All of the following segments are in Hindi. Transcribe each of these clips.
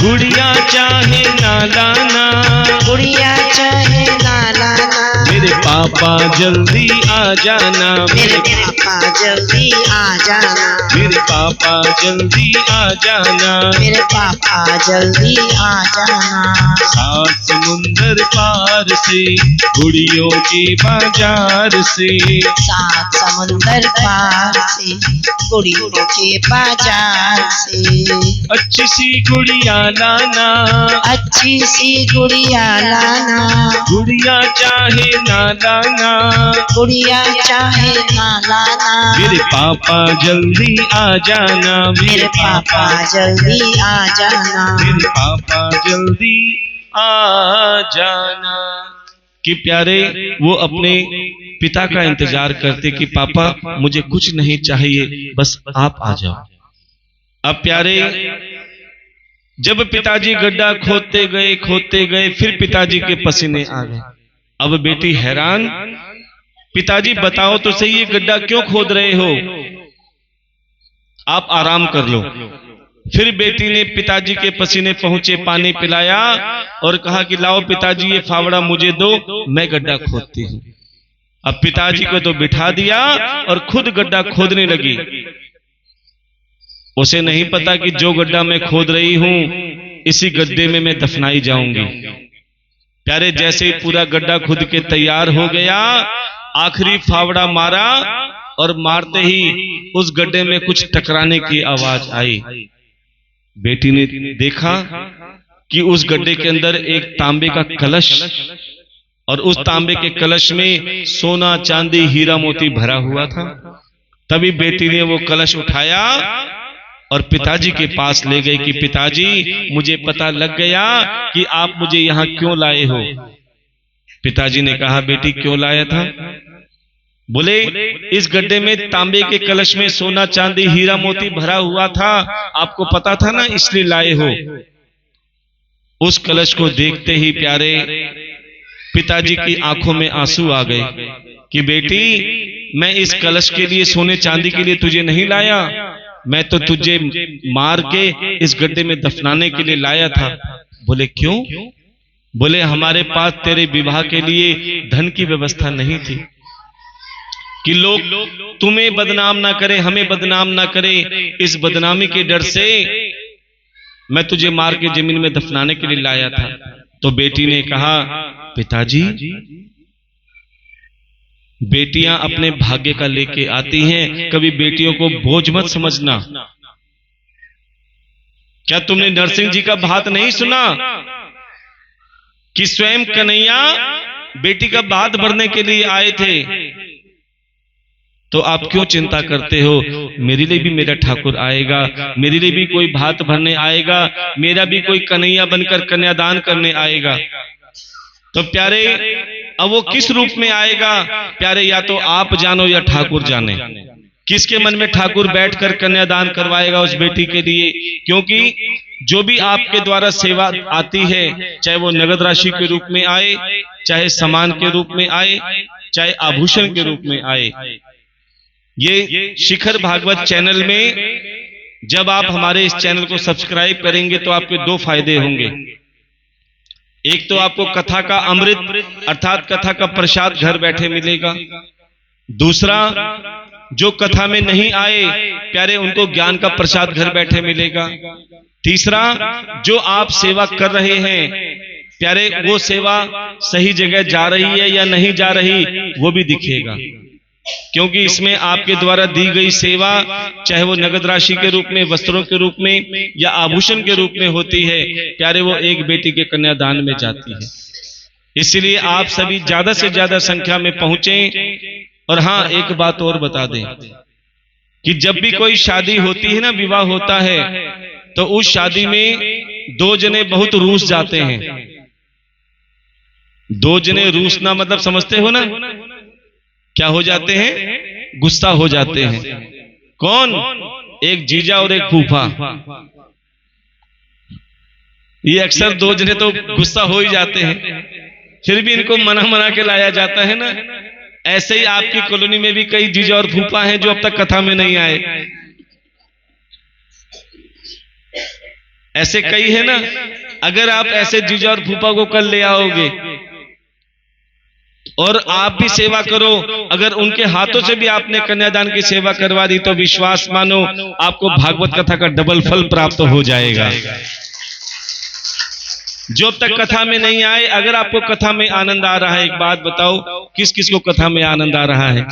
गुड़िया चाहे ना लाना, गुड़िया चाहे ना लाना, मेरे पापा जल्दी आ जाना, मेरे पापा जल्दी आ जाना, मेरे पापा जल्दी आ जाना, मेरे पापा जल्दी आ जाना। सात समुंदर पार से, गुड़ियों के बाजार से, सात समुंदर पार से, गुड़ियों के बाजार से, अच्छी सी गुड़िया लाना, अच्छी सी गुड़िया लाना, गुड़िया चाहे ना लाना, गुड़िया चाहे ना लाना, मेरे पापा जल्दी आ जाना, मेरे पापा जल्दी आ जाना, मेरे पापा जल्दी आ जाना। कि प्यारे वो अपने पिता का इंतजार करते कि पापा मुझे कुछ नहीं चाहिए, बस आप आ जाओ। अब प्यारे जब पिताजी गड्ढा खोदते गए, फिर पिताजी के पसीने आ गए। अब बेटी हैरान, पिताजी बताओ तो सही ये गड्ढा क्यों खोद रहे हो, आप आराम कर लो। फिर बेटी ने पिताजी के पसीने पहुंचे पानी पिलाया और कहा कि लाओ पिताजी ये फावड़ा मुझे दो, मैं गड्ढा खोदती हूं। अब पिताजी को तो बिठा दिया और खुद गड्ढा खोदने लगी। उसे नहीं पता कि जो गड्ढा मैं खोद रही हूं इसी गड्ढे में मैं दफनाई जाऊंगी। प्यारे जैसे ही पूरा गड्ढा खुद के तैयार हो गया, आखिरी फावड़ा मारा और मारते ही उस गड्ढे में कुछ टकराने की आवाज आई। बेटी ने देखा कि उस गड्ढे के अंदर एक तांबे का कलश और उस तांबे के कलश में सोना चांदी हीरा मोती भरा हुआ था। तभी बेटी ने वो कलश उठाया और पिताजी के पास ले गई कि पिताजी मुझे पता लग गया कि आप मुझे यहां क्यों लाए हो। पिताजी ने कहा बेटी क्यों लाया था? बोले इस गड्ढे में तांबे के कलश में सोना चांदी हीरा मोती भरा हुआ था, आपको पता था ना इसलिए लाए हो। उस कलश को देखते ही प्यारे पिताजी की आंखों में आंसू आ गए कि बेटी मैं इस कलश के लिए सोने चांदी के लिए तुझे नहीं लाया, मैं तो तुझे मार के इस गड्ढे में दफनाने के लिए लाया था। बोले क्यों? बोले हमारे पास तेरे विवाह के लिए धन की व्यवस्था नहीं थी कि लोग तुम्हें बदनाम ना करे, हमें बदनाम ना करे। इस बदनामी के डर से मैं तुझे मार के जमीन में दफनाने के लिए लाया था। तो बेटी ने कहा पिताजी बेटियां अपने भाग्य का लेके आती हैं, कभी बेटियों को बोझ मत समझना। क्या तुमने नरसिंह जी का बात नहीं सुना कि स्वयं कन्हैया बेटी का भात भरने के लिए आए थे? तो आप क्यों चिंता करते हो? मेरे लिए भी मेरा ठाकुर आएगा, मेरे लिए भी कोई भात भरने आएगा, मेरा भी कोई कन्हैया बनकर कन्यादान करने आएगा। तो प्यारे अब वो किस रूप में आएगा प्यारे, या तो आप जानो या ठाकुर जाने। किसके मन में ठाकुर बैठकर कन्यादान करवाएगा उस बेटी के लिए? क्योंकि जो भी आपके द्वारा सेवा आती है, चाहे वो नगद राशि के रूप में आए, चाहे सामान के रूप में आए, चाहे आभूषण के रूप में आए, ये शिखर भागवत चैनल में जब आप हमारे इस चैनल को सब्सक्राइब करेंगे तो आपके दो फायदे होंगे। एक तो आपको कथा का अमृत अर्थात कथा का प्रसाद घर बैठे मिलेगा। दूसरा जो कथा में नहीं आए प्यारे उनको ज्ञान का प्रसाद घर बैठे मिलेगा। तीसरा जो आप सेवा कर रहे हैं प्यारे वो सेवा सही जगह जा रही है या नहीं जा रही वो भी दिखेगा। क्योंकि इसमें आपके द्वारा दी गई सेवा चाहे वो नगद राशि के रूप में, वस्त्रों के रूप में या आभूषण के रूप में होती है प्यारे, वो एक बेटी के कन्यादान में जाती है। इसलिए आप सभी ज्यादा से ज्यादा संख्या में पहुंचे। और हाँ एक बात और बता दें कि जब भी कोई शादी होती है ना, विवाह होता है, तो उस शादी में दो जने बहुत रूस जाते हैं। दो जने रूसना मतलब समझते हो ना, क्या हो जाते हैं? गुस्सा हो जाते हैं। कौन? एक जीजा और एक फूफा। ये अक्सर दो जने तो गुस्सा हो ही जाते हैं, फिर भी इनको मना के लाया जाता है ना। ऐसे ही आपकी कॉलोनी में भी कई जीजा और फूफा हैं जो अब तक कथा में नहीं आए। ऐसे कई है ना, अगर आप ऐसे जीजा और फूफा को कल ले आओगे और आप भी सेवा करो, अगर उनके हाथों से भी आपने कन्यादान की सेवा करवा दी तो विश्वास मानो आपको भागवत कथा का डबल फल प्राप्त हो जाएगा। जो अब तक कथा में नहीं आए, अगर आपको कथा में आनंद आ रहा है, एक बात बताओ, किस किस को कथा में आनंद आ रहा है?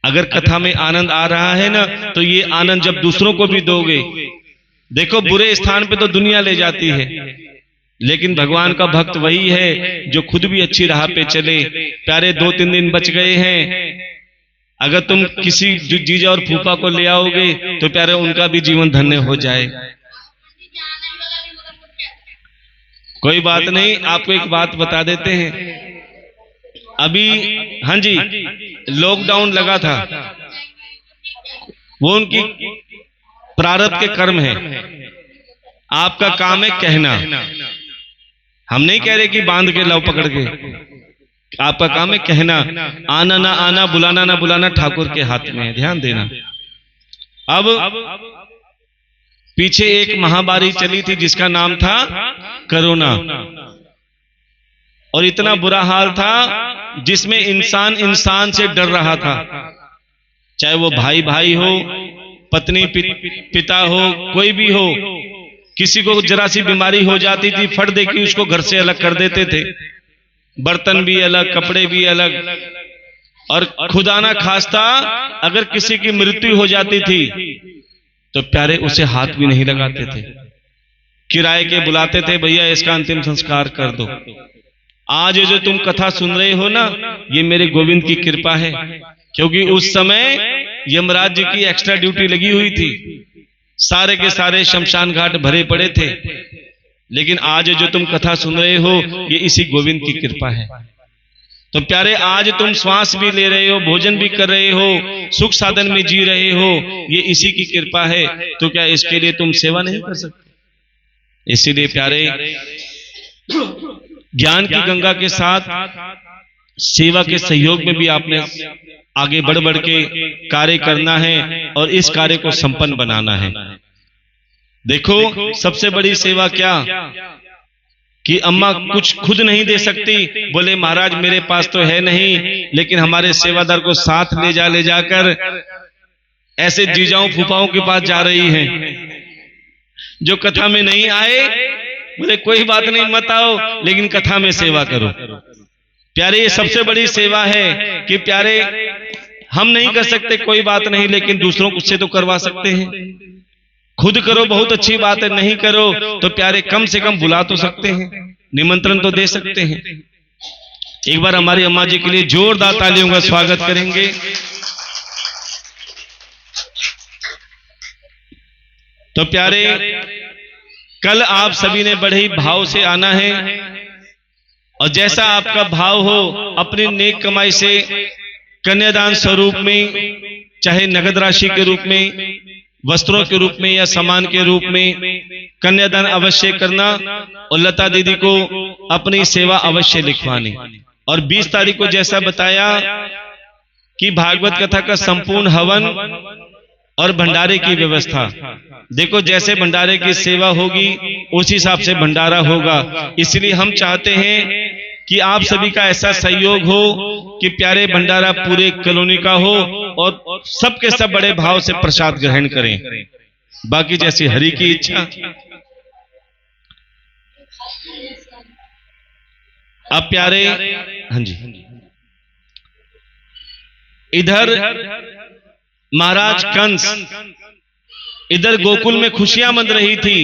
अगर कथा में आनंद आ रहा है ना, तो ये आनंद जब दूसरों को भी दोगे, देखो बुरे स्थान पे तो दुनिया ले जाती है, लेकिन भगवान का भक्त वही है जो खुद भी अच्छी राह पे चले। प्यारे 2-3 दिन बच गए हैं, अगर तुम किसी जीजा और फूफा को ले आओगे तो प्यारे उनका भी जीवन धन्य हो जाए। कोई बात नहीं, आपको एक बात बता देते हैं। अभी हाँ जी, लॉकडाउन लगा था, वो उनकी प्रारब्ध के कर्म है। आपका काम है कहना, हम नहीं कह रहे कि बांध के लाओ पकड़ के, आपका काम है कहना। आना ना आना, बुलाना ना बुलाना ठाकुर के हाथ में है, ध्यान देना। अब पीछे एक महामारी चली थी जिसका नाम था कोरोना, और इतना बुरा हाल था जिसमें इंसान इंसान से डर रहा था, चाहे वो भाई भाई हो, पत्नी पिता हो, कोई भी हो। किसी को जरा सी बीमारी हो जाती थी, फट दे के उसको घर से अलग कर देते थे, बर्तन भी अलग, कपड़े भी अलग, और खुदा ना खास्ता अगर किसी की मृत्यु हो जाती थी तो प्यारे उसे हाथ भी नहीं लगाते थे, किराए के बुलाते थे, भैया इसका अंतिम संस्कार कर दो। आज ये जो तुम कथा सुन रहे हो ना, ये मेरे गोविंद की कृपा है, क्योंकि उस समय यमराज जी की एक्स्ट्रा ड्यूटी लगी हुई थी, सारे के सारे शमशान घाट भरे पड़े थे। लेकिन आज जो तुम कथा सुन रहे हो, ये इसी गोविंद की कृपा है। तो प्यारे आज तुम श्वास भी ले रहे हो, भोजन भी कर रहे हो, सुख साधन में जी रहे हो, ये इसी की कृपा है। तो क्या इसके लिए तुम सेवा नहीं कर सकते? इसीलिए प्यारे ज्ञान की गंगा के साथ सेवा के सहयोग में भी आपने आगे बढ़ बढ़ के कार्य करना है और इस कार्य को संपन्न बनाना है। देखो सबसे बड़ी सेवा क्या कि अम्मा कुछ खुद नहीं दे सकती, बोले महाराज मेरे पास तो है नहीं, लेकिन हमारे सेवादार को साथ ले जाकर ऐसे जीजाओं फूफाओं के पास जा रही हैं जो कथा में नहीं आए, बोले कोई बात नहीं मत आओ, लेकिन कथा में सेवा करो। प्यारे ये सबसे बड़ी सेवा है कि प्यारे हम नहीं कर सकते कोई बात नहीं, लेकिन दूसरों से तो करवा सकते हैं। खुद करो बहुत अच्छी बात है, नहीं करो तो प्यारे कम से कम बुला तो सकते हैं, निमंत्रण तो दे सकते हैं। एक बार हमारी अम्मा जी के लिए जोरदार तालियों का स्वागत करेंगे। तो प्यारे कल आप सभी ने बड़े ही भाव से आना है, और जैसा आपका भाव हो अपनी नेक कमाई से कन्यादान स्वरूप में, चाहे नगद राशि के रूप में, वस्त्रों के रूप में या सामान के रूप में कन्यादान अवश्य करना, और लता दीदी को अपनी सेवा अवश्य लिखवानी। और 20 तारीख को जैसा बताया कि भागवत कथा का संपूर्ण हवन और भंडारे की व्यवस्था, देखो जैसे भंडारे की सेवा होगी उस हिसाब से भंडारा होगा। इसलिए हम चाहते हैं कि आप सभी का ऐसा सहयोग हो कि प्यारे भंडारा पूरे कॉलोनी का हो और सबके सब बड़े भाव से प्रसाद ग्रहण करें, बाकी जैसी हरि की इच्छा। अब प्यारे हाँ जी, इधर महाराज कंस, इधर गोकुल में खुशियां मन रही थी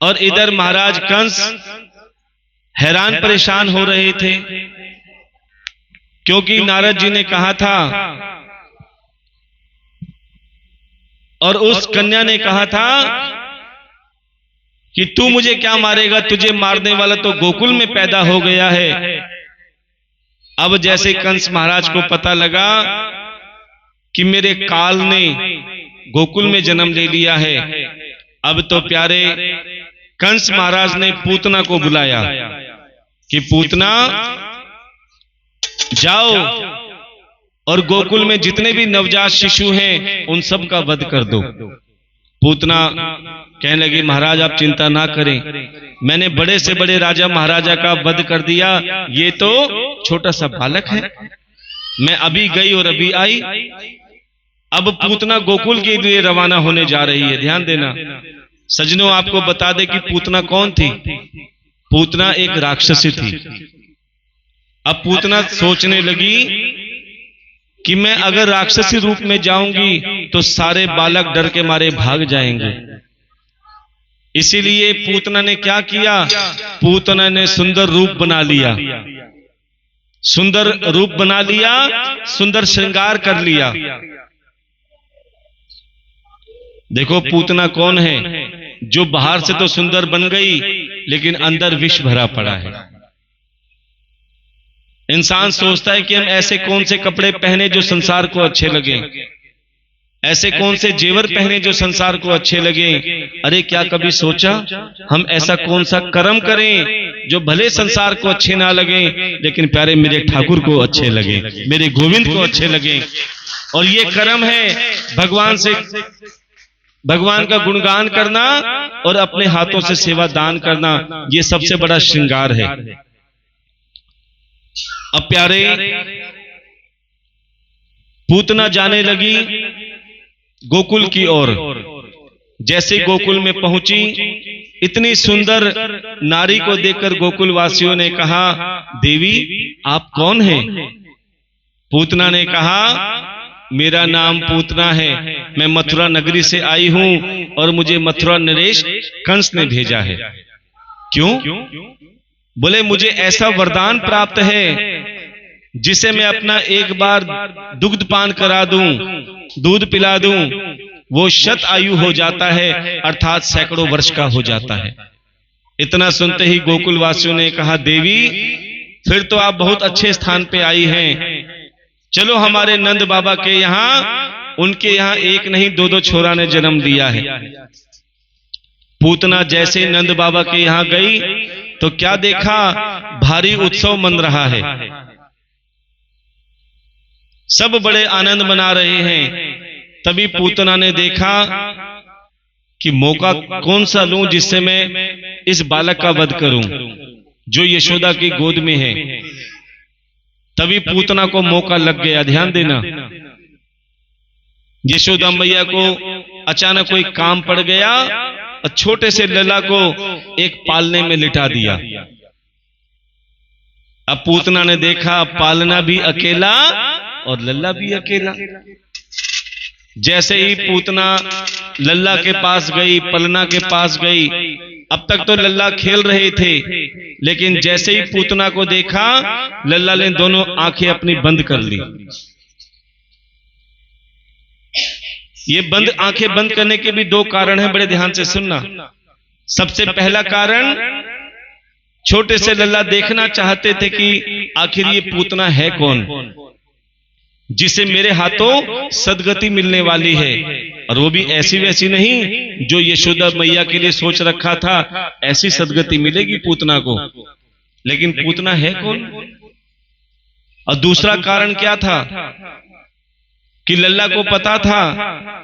और इधर महाराज कंस हैरान परेशान हो रहे थे, क्योंकि नारद जी ने कहा था और उस कन्या ने कहा था कि तू मुझे क्या मारेगा, तुझे मारने वाला तो गोकुल में पैदा हो गया है। अब जैसे कंस महाराज को पता लगा कि मेरे काल ने गोकुल में जन्म ले लिया है, अब तो प्यारे कंस महाराज ने पूतना को बुलाया कि पूतना जाओ और गोकुल में जितने भी नवजात शिशु हैं उन सब का वध कर दो। पूतना कहने लगी, महाराज आप चिंता ना करें, मैंने बड़े से बड़े राजा महाराजा का वध कर दिया, ये तो छोटा सा बालक है। मैं अभी गई और अभी आई। अब पूतना गोकुल के लिए रवाना होने जा रही है। ध्यान देना सज्जनों, आपको बता दे कि पूतना कौन थी। पूतना एक राक्षसी थी। अब पूतना सोचने लगी कि मैं अगर राक्षसी रूप में जाऊंगी तो सारे बालक डर के मारे भाग जाएंगे। इसीलिए पूतना ने क्या किया, पूतना ने सुंदर रूप बना लिया, सुंदर रूप बना लिया, सुंदर श्रृंगार कर लिया। देखो पूतना कौन है, जो बाहर से तो सुंदर बन गई लेकिन अंदर विष भरा पड़ा है। इंसान सोचता है कि हम ऐसे कौन से कपड़े पहने जो संसार को अच्छे लगे, ऐसे कौन से जेवर पहने जो संसार को अच्छे लगे। अरे क्या कभी सोचा हम ऐसा कौन सा कर्म करें जो भले संसार को अच्छे ना लगे लेकिन प्यारे मेरे ठाकुर को अच्छे लगे, मेरे गोविंद को अच्छे लगे। और ये कर्म है भगवान का गुणगान करना और अपने हाथों से सेवा दान करना, ये सबसे बड़ा श्रृंगार है। अब प्यारे पूतना जाने लगी गोकुल की ओर। जैसे गोकुल में पहुंची, इतनी सुंदर नारी को देखकर गोकुल वासियों ने कहा, देवी आप कौन हैं? पूतना ने कहा, मेरा नाम पूतना है, मैं मथुरा नगरी से आई हूं और मुझे मथुरा नरेश कंस ने भेजा है। क्यों? बोले मुझे ऐसा वरदान प्राप्त है जिसे मैं अपना एक बार दुग्ध पान करा दूं, दूध पिला दूं, वो शत आयु हो जाता है, अर्थात सैकड़ों वर्ष का हो जाता है। इतना सुनते ही गोकुल वासियों ने कहा, देवी फिर तो आप बहुत अच्छे स्थान पे आई हैं, चलो हमारे नंद बाबा के यहाँ, उनके यहाँ एक नहीं दो दो छोरा ने जन्म दिया है। पूतना जैसे नंद बाबा के यहाँ गई तो क्या देखा, भारी उत्सव मन रहा है, सब बड़े आनंद मना रहे हैं। तभी पूतना ने देखा कि मौका कौन सा लूं जिससे मैं इस बालक का वध करूं जो यशोदा की गोद में है। तभी पूतना को मौका लग गया। ध्यान देना, यशोदा मैया को अचानक कोई काम पड़ गया और छोटे से लल्ला को एक पालने में लिटा दिया। अब पूतना ने देखा पालना भी अकेला और लल्ला भी अकेला। जैसे ही पूतना लल्ला के पास गई, पलना के पास गई, अब तक तो लल्ला खेल रहे थे, लेकिन जैसे ही पूतना को देखा लल्ला ने दोनों आंखें अपनी बंद कर ली। ये आंखें बंद करने के भी दो कारण हैं, बड़े ध्यान से सुनना। सबसे पहला कारण, छोटे से लल्ला देखना चाहते थे कि आखिर ये पूतना है कौन जिसे मेरे हाथों सदगति मिलने वाली है, और वो भी ऐसी वैसी नहीं जो यशोदा मैया के लिए सोच रखा था ऐसी सदगति मिलेगी पूतना को, लेकिन पूतना है कौन। और दूसरा कारण क्या था कि लल्ला को पता था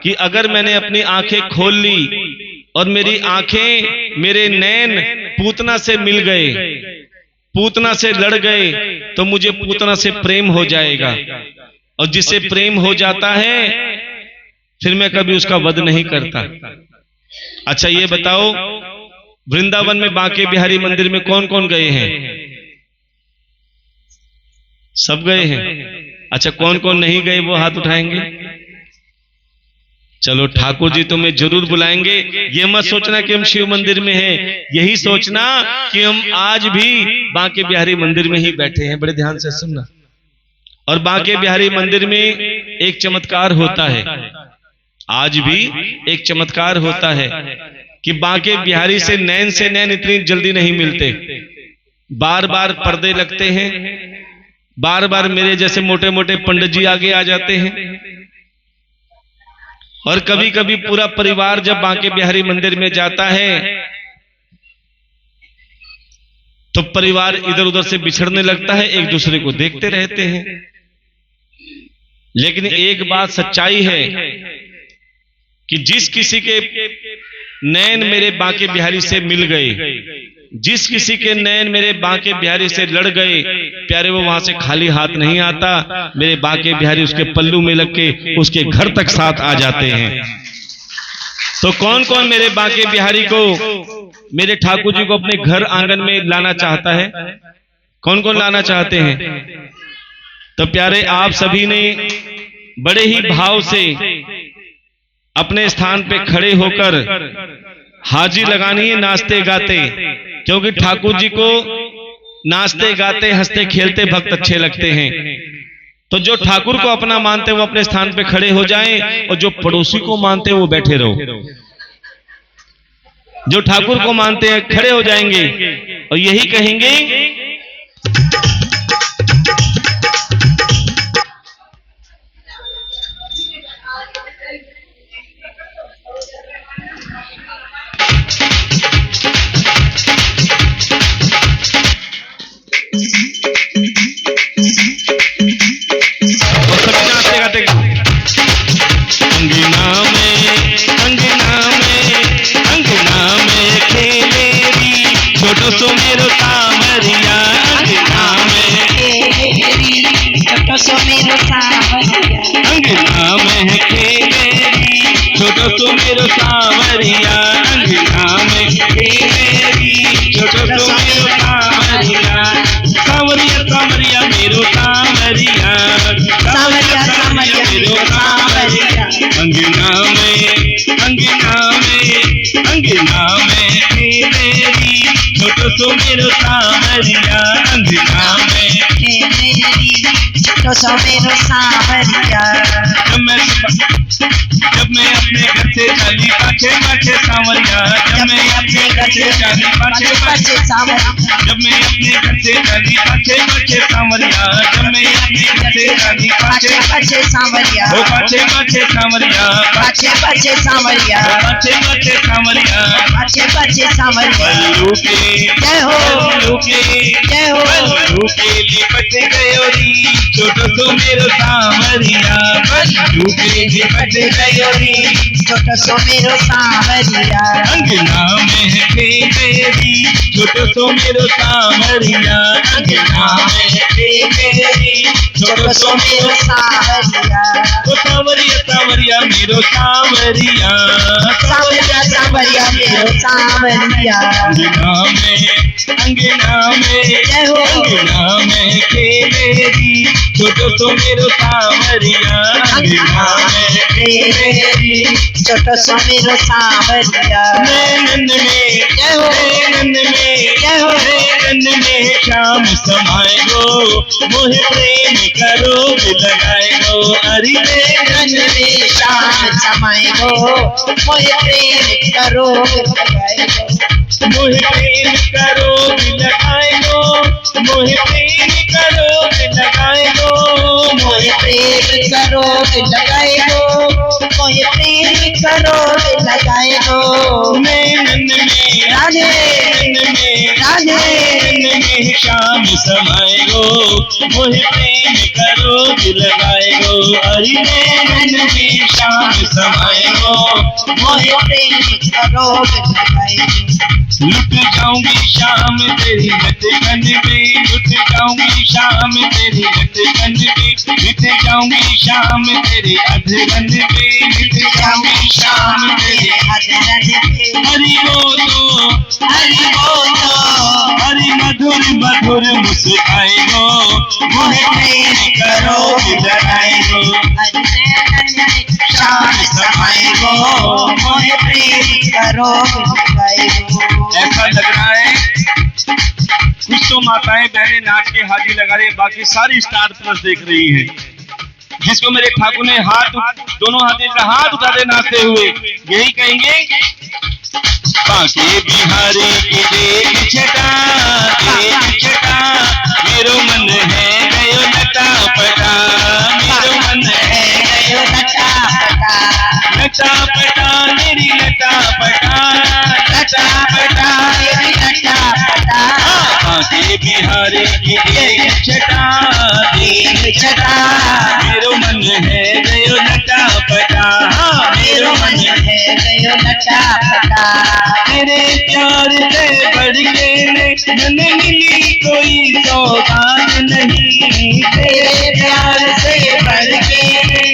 कि अगर मैंने अपनी आंखें खोल ली और मेरी आंखें, मेरे नैन पूतना से मिल गए, पूतना से लड़ गए, तो मुझे पूतना से प्रेम हो जाएगा, और जिससे प्रेम हो जाता है फिर मैं कभी उसका वध नहीं करता। अच्छा ये बताओ, वृंदावन में बांके बिहारी मंदिर में कौन कौन गए हैं? सब गए हैं। अच्छा कौन कौन नहीं गए वो हाथ उठाएंगे। चलो ठाकुर जी तुम्हें जरूर बुलाएंगे। ये मत सोचना कि हम शिव मंदिर में हैं, यही सोचना कि हम आज भी बांके बिहारी मंदिर में ही बैठे हैं। बड़े ध्यान से सुनना। और बांके बिहारी मंदिर में एक चमत्कार होता है, आज भी एक चमत्कार होता है कि बांके बिहारी से नैन इतनी जल्दी नहीं मिलते, बार बार पर्दे लगते हैं, बार बार मेरे जैसे मोटे मोटे पंडित जी आगे आ जाते हैं, और कभी कभी पूरा परिवार जब बांके बिहारी मंदिर में जाता है तो परिवार इधर उधर से बिछड़ने लगता है, एक दूसरे को देखते रहते हैं। लेकिन एक बात सच्चाई है कि जिस किसी के नैन मेरे बांके बिहारी से मिल गए, जिस किसी के नैन मेरे बांके बिहारी से लड़ गए, प्यारे वो वहां से खाली हाथ नहीं आता, मेरे बांके बिहारी उसके पल्लू में लग के उसके घर तक साथ आ जाते हैं। तो कौन कौन मेरे बांके बिहारी को, मेरे ठाकुर जी को अपने घर आंगन में लाना चाहता है? कौन कौन लाना चाहते हैं? तो प्यारे आप सभी ने बड़े ही भाव से अपने स्थान पे खड़े होकर हाजिरी लगानी है नाचते गाते, क्योंकि ठाकुर जी को नाचते गाते हंसते खेलते भक्त अच्छे लगते हैं। तो जो ठाकुर को अपना मानते हैं वो अपने स्थान पे खड़े हो जाएं, और जो पड़ोसी को मानते हैं वो बैठे रहो। जो ठाकुर को मानते हैं खड़े हो जाएंगे और यही कहेंगे, छोटो सो मेरो सावरिया, अंगना में खेलेरी, छोटो सो मेरो सावरिया, अंगना में खेलेरी, छोटो सो मेरो सावरिया, अंगना में खेलेरी, छोटो सो मेरो सावरिया, सावरिया सावरिया मेरो सावरिया, सावरिया सावरिया मेरो सावरिया, अंगना में खेलेरी, छोटो सो मेरो सावरिया, अंगना में खेलेरी, छोटो सो मेरो सावरिया। जब मैं अपने घर से चली पाछे पाछे सावरिया, जब मैं अपने घर से चली पाछे पाछे सावरिया, जब मैं अपने घर से चली पाछे पाछे सावरिया, जब मैं अपने घर से चली पाछे पाछे सावरिया, ओ पाछे पाछे सावरिया, पाछे पाछे सावरिया, पाछे पाछे सावरिया, पाछे पाछे सावरिया, बल्लू के जय हो, बल्लू के जय हो, बल्लू के लिपट गयो री, छोटो सो मेरो सावरिया, बल्लू के लिपट गयो री, छोटो सो मेरो सावरिया, अंगना में खेलेरी, छोटो सो मेरो सावरिया, अंगना में खेलेरी, छोटो सो मेरो सावरिया, ओ सावरिया सावरिया मेरो सावरिया, सावरिया सावरिया मेरो सावरिया, अंगना में जय हो, अंगना में खेलेरी, छोटो सो मेरो सावरिया, अंगना में खेलेरी, छोटो सो मेरो सावरिया, नैनन में जय हो, नैनन में जय हो, नैनन में शाम समाए गो, मोहे प्रेम करो लगाए गो, अरे नैनन में शाम समाए गो, मोहे प्रेम करो लगाए गो, मोहे प्रेम करो लगाए गो, मोहे प्रेम करो लगाए गो, मोहे प्रेम करो लगाए गो, मोहे प्रेम करो लगाए गो, नैनन में राधे, नैनन में राधे, नैनन में शाम समाए गो, मोहे प्रेम करो लगाए गो, अरे नैनन में शाम समाए गो, मोहे प्रेम करो लगाए गो, लुट जाऊंगी शाम तेरी लटकन में, लुट जाऊंगी शाम तेरी लटकन में, मिट जाऊंगी शाम तेरे अधरन में, मिट जाऊंगी शाम तेरे अधरन में, हरि बोलो हरि बोलो, हरि मधुर मधुर मुस्काए गो, मोहे प्रेम करो लगाए गो, शाम समाए गो, मोहे प्रेम करो लगाए गो। ऐसा लग रहा है कुछ तो माताएं बहनें नाच के हाजी लगा रही है, बाकी सारी स्टार प्लस देख रही हैं, जिसको मेरे ठाकुर ने दोनों हाथ उठाते नाचते हुए यही कहेंगे, बाके बिहारी की देख छटा, देख छटा, मेरो मन है गयो लटा पटा, मेरो मन है गयो लटा पटा, लटा पटा मेरी लटा पटा, लटा पटा मेरी लटा पटा, बाके बिहारी की देख छटा, देख छटा, मेरो मन है गयो लटा पटा, मेरो मन है गयो लटापटा। तेरे प्यार से बढ़ के मन मिली कोई सौगात नहीं। तेरे प्यार से बढ़ के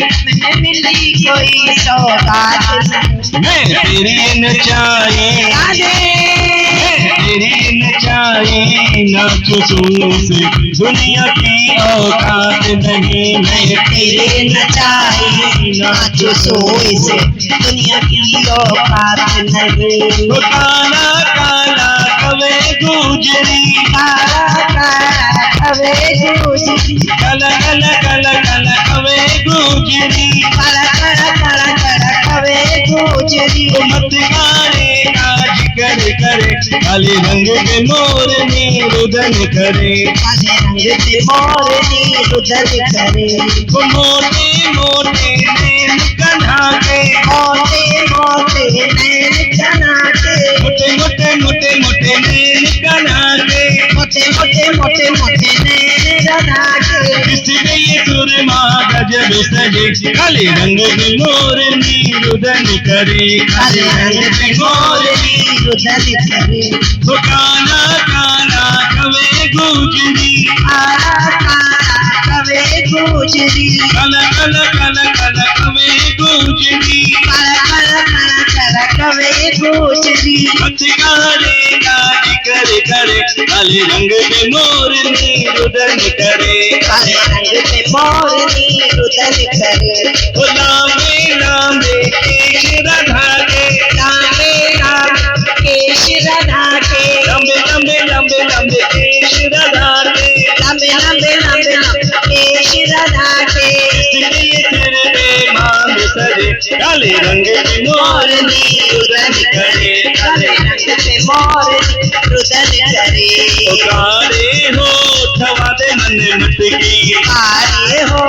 मन मिली कोई सौगात नहीं। मैं तेरी नचाई, मैं तेरी नचाई नाचो से दुनिया की औकात नहीं। मैं तेरे नचाई नाचो सोए से दुनिया की औकात नहीं। वो काला काला कवे गुजरी, काला काला कवे गुजरी, काला काला काला काला कवे गुजरी। काला काला काला काला कवे गुजरी। वो मत गाने का जिक्र करे, काले रंग के मोरनी रुदन करे। काले रंग के मोरनी रुदन करे। वो मोटे मोटे नैन कन्हा के, मोटे मोटे नैन कन्हा के, मोटे मोटे मोटे मोटे नैन कन्हा के। मोटे मोटे मोटे मोटे नैन कन्हा के। इसलिए ये सुरमा गजब सजे, काले रंग के मोरनी रुदन करे। काले रंग के मोरनी रुदन करे। वो काला काला कवे गुजरी, काला काला कवे गुजरी, काला काला काला काला कवे गुजरी। काला काला काला काला कवे गुजरी। मत गाने का जिक्र करे, काले रंग के मोरनी रुदन करे। काले रंग के मोरनी रुदन करे। वो लांबे लांबे केश राधा के, लांबे लांबे केश राधा के, लंबे लंबे लंबे लंबे केश राधा के। लंबे लंबे लंबे लंबे केश राधा के। इसलिए तेरे पे मांग सजे, काले रंग की मोरनी रुदन करे। काले रंग के मोरनी रुदन करे। ओ काले हो थवा दे मन मटकी, काले हो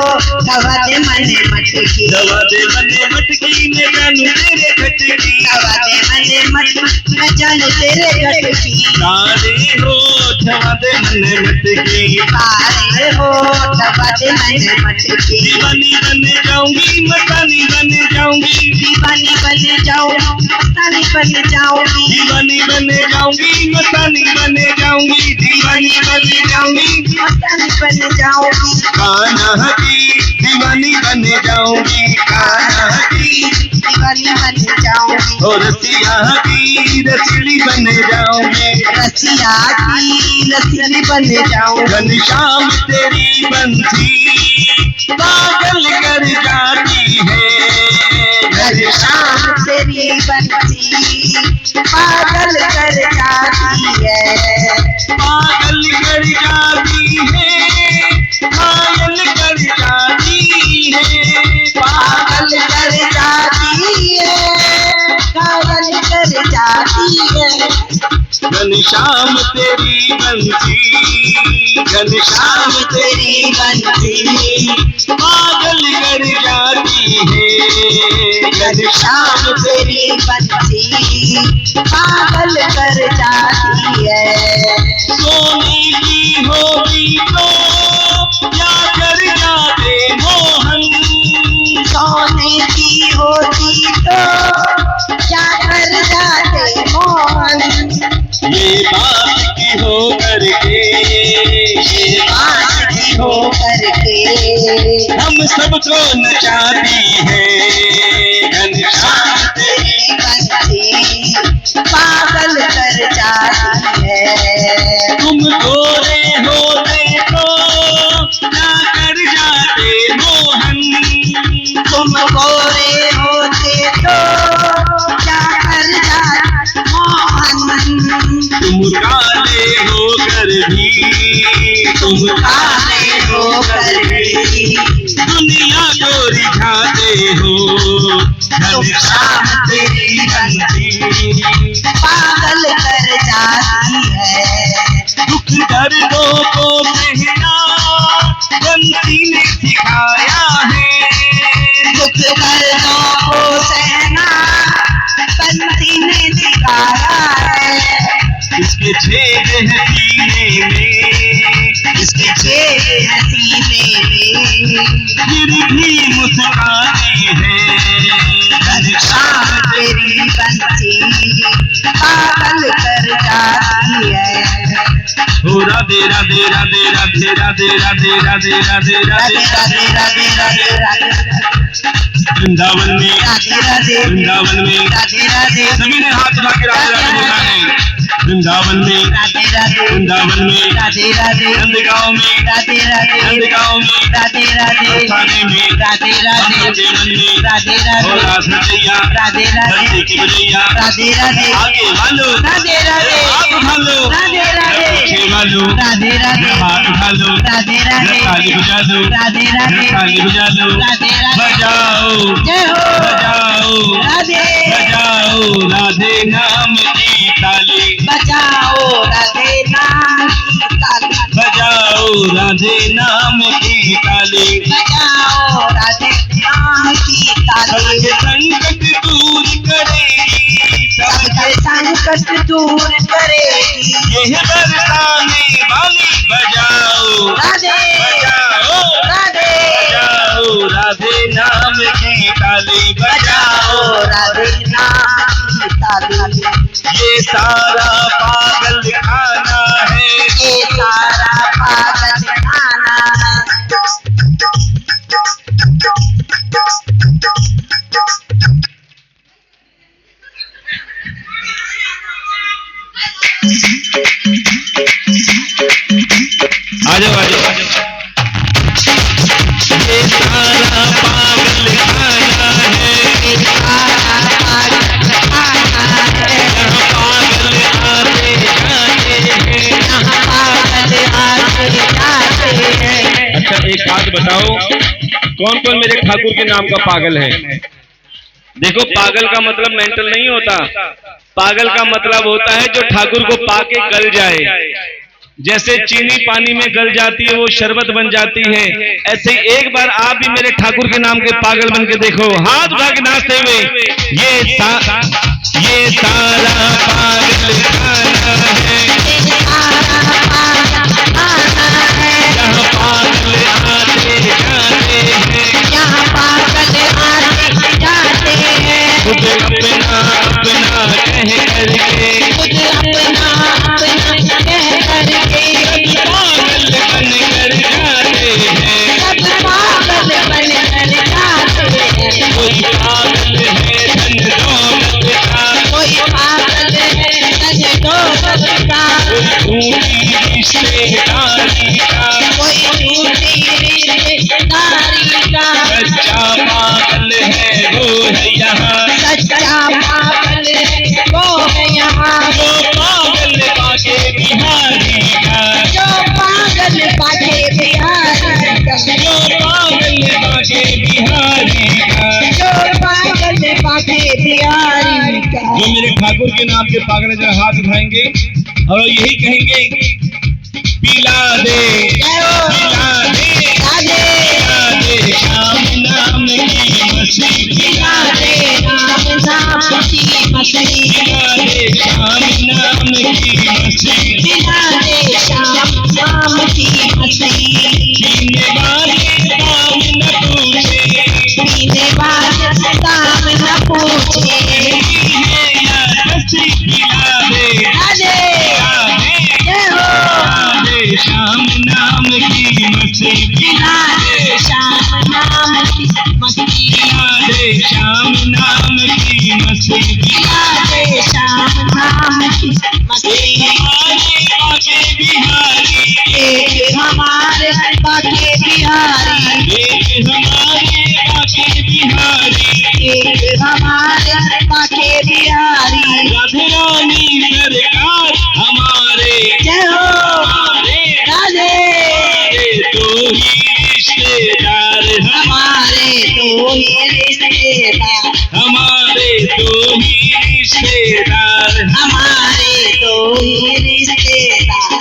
थवा दे मन मटकी, थवा दे मन मटकी में जानू तेरे खटकी। थवा दे मन मटकी मैं जानू तेरे खटकी। काले हो थवा दे मन मटकी, काले हो थवा दे मन मटकी। दीवानी बन जाऊंगी मस्तानी बन जाऊंगी, दीवानी बन जाऊंगी मस्तानी बन जाऊंगी। दीवानी बन जाऊंगी मस्तानी बन जाऊंगी, दीवानी बन जाऊंगी मस्तानी बन जाऊंगी। कान्हा की दीवानी बन जाऊंगी, कान्हा की दीवानी बन जाऊंगी। और रसिया की रसीली बन जाऊंगी, रसिया की रसीली बन जाऊंगी। घनश्याम तेरी बंसी पागल कर जाती है। घनश्याम तेरी बंसी पागल कर जाती है। पागल कर जाती है, पागल कर जाती है, पागल कर जाती है, पागल कर जाती है। घनश्याम तेरी बंसी, घनश्याम तेरी बंसी पागल कर जाती है। घनश्याम तेरी बंसी पागल कर जाती है। सोने की होगी तो क्या कर जाते मोहन, सोने की होती तो क्या कर जाते मोहन। ये बात की हो करके, ये बात की हो करके हम सबको नचाती है। घनश्याम तेरी बंसी पागल कर जाती है। तुम गोरे होते तो क्या कर जाते मोहन, तुम गोरे होते तो क्या कर जाते मोहन। तुम काले होकर भी, तुम काले होकर भी दुनिया को रिझाते हो। घनश्याम तेरी बंसी पागल कर जाती है। दुख दर्दों को सहना बंसी ने सिखाया है। दुख दर्दों को सहना बंसी ने सिखाया है। इसके छेद है सीने में, इसके नसीबे में फिर भी मुस्काते हैं शाम तेरी बंसी पागल कर जाती है। हो राधे राधे राधे राधे राधे राधे राधे राधे राधे राधे राधे राधे राधे राधे वृंदावन में राधे राधे वृंदावन में राधे राधे सभी ने हाथ उठा के राधे राधे बोलना है। वृंदावन में राधे राधे वृंदावन में राधे राधे नंदगांव में राधे राधे नंदगांव में राधे राधे थाने में राधे राधे जीवन में राधे और राधे रास रचैया राधे राधे धरती की बजैया राधे राधे आगे वालो राधे राधे हाथ उठा लो राधे राधे पीछे वालो राधे राधे हाथ उठा लो राधे राधे ताली बजा दो राधे राधे ताली बजा दो राधे राधे बजाओ जय हो बजाओ राधे बजाओ राधे नाम की ताली बजाओ राधे नाम की ताली बजाओ राधे नाम की ताली बजाओ राधे नाम की ताली संकट दूर करेगी सबके संकट दूर करेगी यह बरसाने वाली बजाओ राधे बजाओ राधे बजाओ राधे नाम की ताली बजाओ बजाओ राधे नाम की ताली ये सारा पागल खाना है ये सारा पागल खाना है। आ जाओ आ जाओ ये सारा पागल खाना है ये सारा पागल खाना है। यहाँ पागल आते जाते हैं यहाँ पागल आते जाते हैं। अच्छा एक बात बताओ कौन कौन मेरे ठाकुर के नाम का पागल है? देखो पागल का मतलब मेंटल नहीं होता, पागल का मतलब होता है जो ठाकुर को पाके गल जाए। जैसे चीनी पानी में गल जाती है वो शरबत बन जाती है, ऐसे एक बार आप भी मेरे ठाकुर के नाम के पागल बन के देखो, हाथ उठा के नाचते हुए। ये सारा पागल खाना है, ये सारा पागल खाना है। यहाँ पागल आते जाते हैं, यहाँ पागल आते जाते हैं। खुद अपना अपना कह करके खुद अपना अपना कह करके पागल बन कर जाते हैं। सब पागल बन कर जाते हैं। कोई पागल है धन दौलत का, कोई पागल है धन दौलत का, कोई झूठी रिश्तेदारी का, कोई झूठी रिश्तेदारी का। सच्चा पागल है वो है यहाँ, सच्चा पागल है वो है यहाँ। वो पागल बाके बिहारी का, जो पागल बाके बिहारी का, जो पागल बाके बिहारी का। जो पागल बाके बिहारी का। जो मेरे ठाकुर के नाम के पागल जरा हाथ उठाएंगे और यही कहेंगे पिला दे जय हो पिला दे राधे पिला दे श्याम नाम की मछली, पिला दे राम नाम की मछली। पिला दे श्याम नाम की मछली, पिला दे श्याम नाम की मछली। पीने वाले दाम न पूछे, पीने वाले दाम न पूछे। मेरी है या रस्सी, पिला दे राधे पिला दे जय हो पिला दे श्याम नाम की मछली, पिला दे श्याम नाम की मछली। पिला दे श्याम नाम की मछली। पिला दे श्याम नाम की मछली। हमारे बाके बिहारी, एक हमारे बाके बिहारी, एक हमारे बाके बिहारी, एक हमारे बाके बिहारी। राधे रानी सरकार हमारे जय हो हमारे राधे दो ही रिश्तेदार, हमारे दो ही रिश्तेदार, हमारे दो ही रिश्तेदार। हमारे दो ही रिश्तेदार।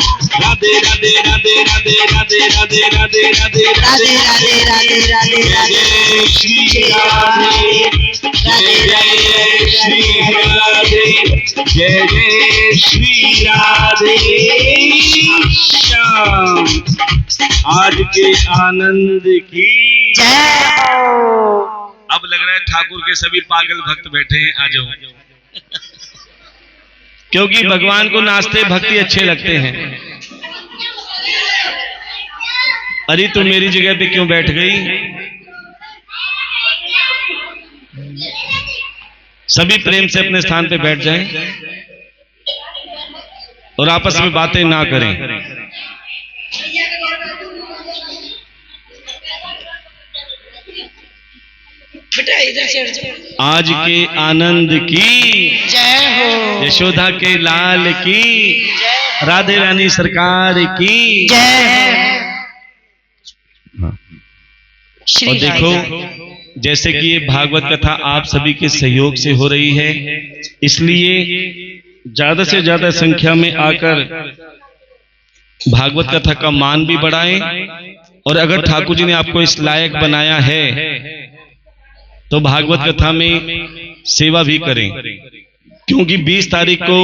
राधे राधे राधे राधे राधे राधे राधे राधे राधे राधे राधे राधे राधे जय श्री राधे, जय जय श्री राधे, जय जय श्री राधे श्याम। आज के आनंद की जय हो। अब लग रहा है ठाकुर के सभी पागल भक्त बैठे हैं, आ जाओ। क्योंकि भगवान को नाचते भक्ति अच्छे लगते हैं। अरे तुम मेरी जगह पे क्यों बैठ गई? सभी प्रेम से अपने स्थान पे बैठ जाएं और आपस में बातें ना करें। बेटा इधर से आज के आनंद की जय हो। यशोदा के लाल की, राधे रानी सरकार की जय हाँ। श्री और देखो, जैसे कि ये भागवत कथा आप सभी के सहयोग से हो रही है, इसलिए ज्यादा से ज्यादा संख्या में आकर भागवत कथा का मान भी बढ़ाएं। और अगर ठाकुर जी ने आपको इस लायक बनाया है तो भागवत कथा में सेवा भी करें, क्योंकि 20 तारीख को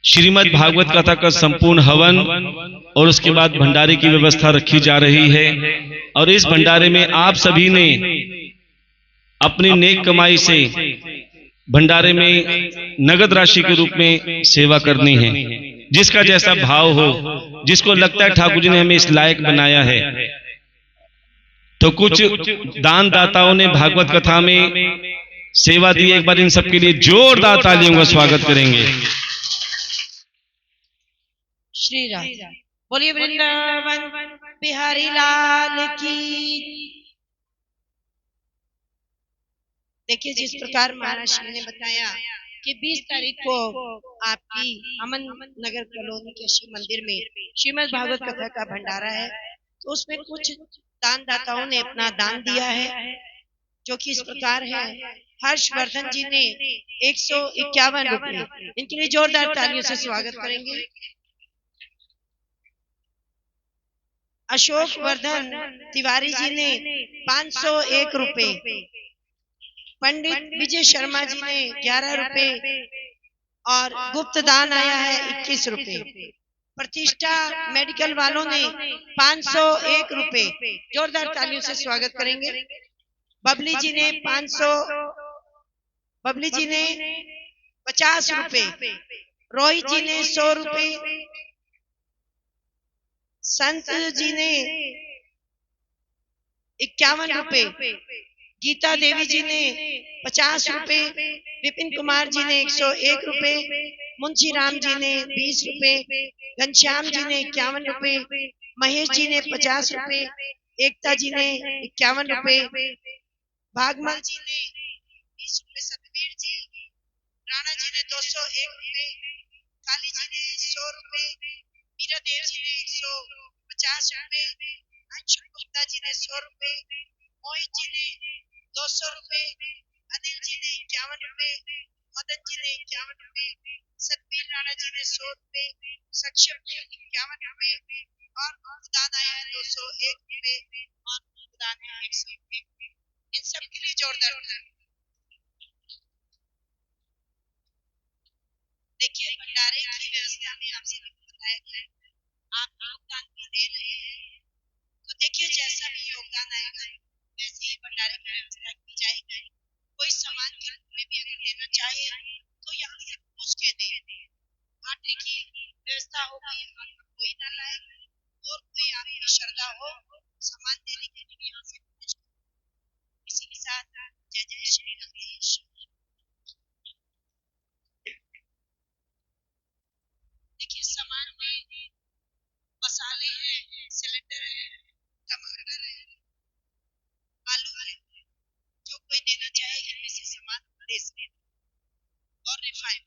श्रीमद् भागवत कथा का संपूर्ण हवन और उसके बाद भंडारे की व्यवस्था रखी जा रही है। और इस भंडारे में आप सभी ने अपनी नेक कमाई से भंडारे में नगद राशि के रूप में सेवा करनी है। जिसका जैसा भाव हो, जिसको लगता है ठाकुर जी ने हमें इस लायक बनाया है, तो कुछ दान दाताओं ने भागवत कथा में सेवा दी। एक बार इन सबके लिए जोरदार तालियों का स्वागत करेंगे। श्री राधे। बोलिए वृंदावन बिहारी लाल की। देखिए, जिस प्रकार महाराज श्री ने बताया कि 20 तारीख को आपकी अमन नगर कॉलोनी के शिव मंदिर में श्रीमद् भागवत कथा का भंडारा है, तो उसमें कुछ दान दाताओं ने अपना दान दिया है, जो कि इस प्रकार है। हर्षवर्धन जी ने 151 रुपये, इनके लिए जोरदार तालियों से स्वागत करेंगे। अशोक वर्धन तिवारी जी ने 501 रुपये, पंडित विजय शर्मा जी ने 11 रुपये और गुप्त दान आया है 21 रुपये। प्रतिष्ठा मेडिकल वालों ने 501 रुपये, जोरदार तालियों से स्वागत करेंगे। बबली जी ने 50 रुपये, रोहित जी ने 100 रुपये, संत जी ने 51 रुपये, गीता देवी जी ने 50 रुपये, विपिन कुमार जी ने 101 रुपये, मुंशी राम जी ने 20 रुपये, घनश्याम जी ने 51 रुपये, महेश जी ने 50 रुपये, एकता जी ने 51 रुपये, भागमल जी ने 20 रुपये, सतबीर जी, राणा जी ने 201 रुपये, काली जी ने 100 रुपये, मीरा देव जी ने 150 रुपये, अंशु गुप्ता जी ने 100 रुपये, मोहित जी ने 200 रुपये, अनिल जी ने 51 रुपये, मदन जी ने 51 रुपये, सतबीर राणा जी ने 100 रुपये, सक्षम ने 51 रुपये और दान आया है 201 रुपये और दान है 100 रुपये। इन सब के लिए जोरदार देखिए, भंडारे की व्यवस्था में आपसे बताया गया है, आप योगदान भी दे रहे हैं, तो देखिए जैसा भी योगदान आएगा वैसे ही भंडारे की व्यवस्था की जाएगी। कोई सामान के रूप में भी अगर देना चाहे तो यहाँ से पूछ के दे। आटे की व्यवस्था होगी, कोई ना लाए, और कोई आपकी श्रद्धा हो सामान देने के लिए यहाँ से पूछ। इसी के साथ जय जय श्री रमेश। देखिए, सामान में मसाले हैं, सिलेंडर है, टमाटर है, आलू है, जो कोई देना चाहे इनमें से सामान दे सकते हैं। और रिफाइंड,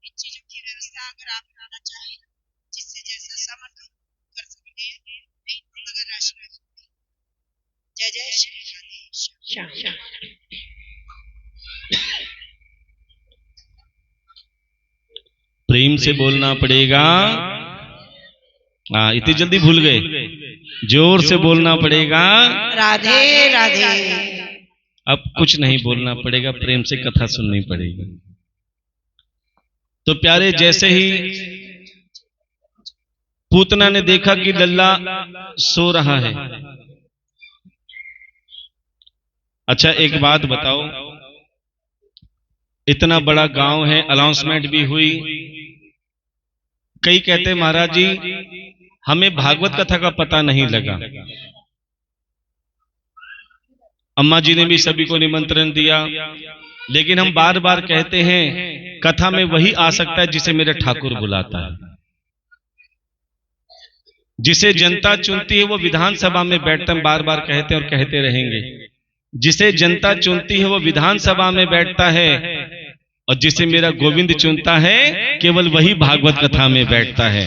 इन चीजों की व्यवस्था अगर आप करना चाहें, जिससे जैसा सामर्थ्य कर सकते हैं, नहीं तो अगर राशि में जय जय श्री राधे। प्रेम से बोलना पड़ेगा। हाँ, इतनी जल्दी भूल गए, जोर से बोलना पड़ेगा। राधे राधे। अब कुछ नहीं बोलना पड़ेगा, प्रेम से कथा सुननी पड़ेगी। तो प्यारे, जैसे ही पूतना ने देखा कि लल्ला सो रहा है। अच्छा एक बात बताओ, इतना बड़ा गांव है, अनाउंसमेंट भी हुई, कई कहते महाराज जी हमें भागवत कथा का पता नहीं लगा। अम्मा जी ने भी सभी को निमंत्रण दिया, लेकिन हम बार बार कहते हैं कथा में वही आ सकता है जिसे मेरा ठाकुर बुलाता है। जिसे जनता चुनती है वो विधानसभा में बैठता है, बार बार कहते हैं और कहते रहेंगे। जिसे जनता चुनती है वो विधानसभा में बैठता है, और जिसे मेरा गोविंद चुनता है केवल वही भागवत कथा में बैठता है।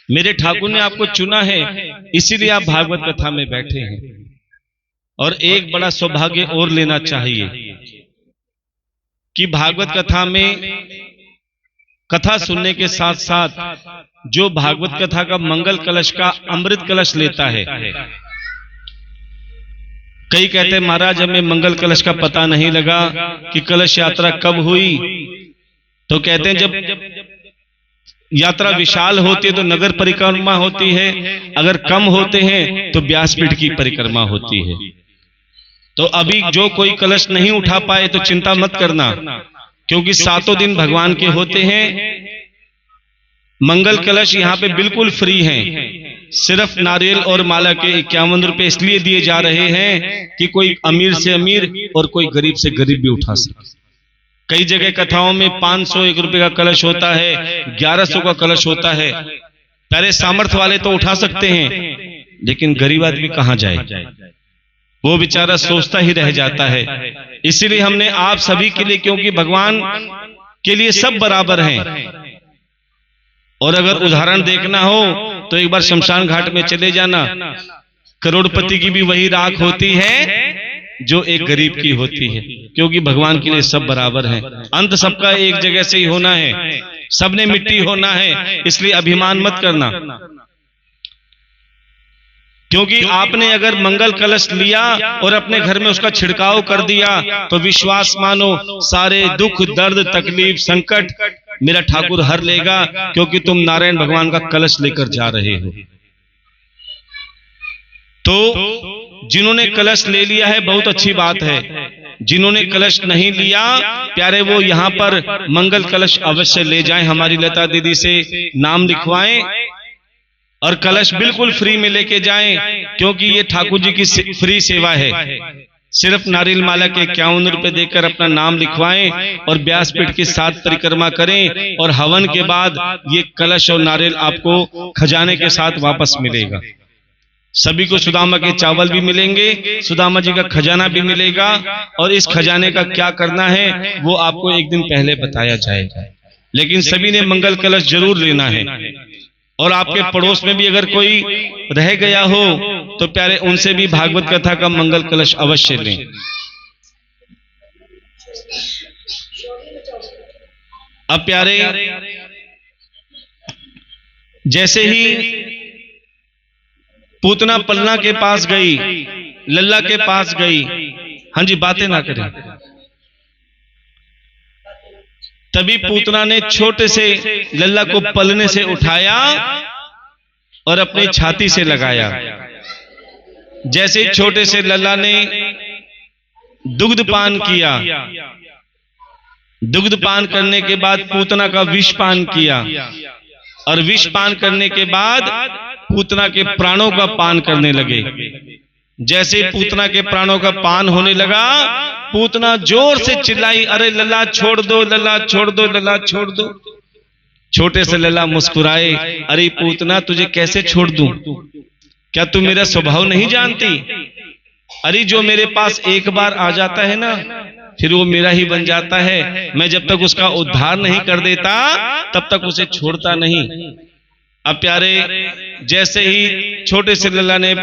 मेरे ठाकुर ने आपको चुना है, इसीलिए आप भागवत कथा में बैठे हैं। और एक बड़ा सौभाग्य और लेना चाहिए कि भागवत कथा में कथा सुनने के साथ साथ जो भागवत कथा का मंगल कलश का अमृत कलश लेता है, कई कहते हैं महाराज हमें मंगल कलश का पता नहीं लगा कि कलश यात्रा कब हुई। तो कहते हैं जब यात्रा विशाल होती है तो नगर परिक्रमा होती है, अगर कम होते हैं तो व्यासपीठ की परिक्रमा होती है। तो अभी जो कोई कलश नहीं उठा पाए तो चिंता मत करना, क्योंकि 7 दिन भगवान के होते हैं। मंगल कलश यहाँ पे बिल्कुल फ्री हैं, सिर्फ नारियल और माला के 51 रुपए इसलिए दिए जा रहे हैं कि कोई अमीर से अमीर और कोई गरीब से गरीब भी उठा सके। कई जगह कथाओं में 501 रुपए का कलश होता है, 1100 का कलश होता है। प्यारे सामर्थ्य वाले तो उठा सकते हैं, लेकिन गरीब आदमी कहां जाए, वो बेचारा सोचता ही रह जाता है। इसीलिए हमने आप सभी के लिए, क्योंकि भगवान के लिए सब बराबर हैं, और अगर उदाहरण देखना हो तो एक बार शमशान घाट में चले जाना, करोड़पति की भी वही राख होती है जो एक गरीब की होती है, क्योंकि भगवान के लिए सब बराबर हैं। अंत सबका एक जगह से ही होना है, सबने मिट्टी होना है, इसलिए अभिमान मत करना। क्योंकि आपने अगर मंगल कलश लिया और अपने घर में उसका छिड़काव कर दिया तो विश्वास मानो सारे दुख दर्द तकलीफ संकट मेरा ठाकुर हर लेगा, क्योंकि तुम नारायण भगवान का कलश लेकर जा रहे हो। तो जिन्होंने कलश ले लिया है बहुत अच्छी बात है, जिन्होंने कलश नहीं लिया प्यारे वो यहाँ पर मंगल कलश अवश्य ले जाएं, हमारी लता दीदी से नाम लिखवाएं और कलश बिल्कुल फ्री में लेके जाएं, क्योंकि ये ठाकुर जी की फ्री सेवा है। सिर्फ नारियल माला के 51 रुपए देकर अपना नाम लिखवाएं और व्यासपीठ के साथ परिक्रमा करें, और हवन के बाद ये कलश और नारियल आपको खजाने के साथ वापस मिलेगा। सभी को सुदामा के चावल भी मिलेंगे, सुदामा जी का खजाना भी मिलेगा, और इस खजाने का क्या करना है वो आपको एक दिन पहले बताया जाएगा। लेकिन सभी ने मंगल कलश जरूर लेना है, और आपके पड़ोस में भी अगर कोई रह गया हो तो प्यारे उनसे भी भागवत कथा का मंगल कलश अवश्य लें। अब प्यारे जैसे ही पूतना पलना के पास गई, लल्ला के पास गई, हाँ जी बातें ना करें, तभी पूतना ने छोटे से लल्ला को पलने से उठाया और अपनी छाती से लगाया। जैसे छोटे से लल्ला ने दुग्ध पान किया, दुग्ध पान करने के बाद पूतना का विष पान किया, और विष पान करने के बाद पूतना के प्राणों का पान करने लगे। जैसे पूतना के प्राणों का पान होने लगा, पूतना जोर से चिल्लाई, अरे लल्ला छोड़ दो, लल्ला छोड़ दो, लल्ला छोड़ दो। छोटे से लल्ला मुस्कुराए, अरे पूतना तुझे कैसे छोड़ दूं, क्या तू मेरा स्वभाव नहीं जानती? अरे जो मेरे पास एक बार आ जाता है ना फिर वो मेरा ही बन जाता है, मैं जब तक उसका उद्धार नहीं कर देता तब तक उसे छोड़ता नहीं। अब प्यारे जैसे ही छोटे से लल्ला ने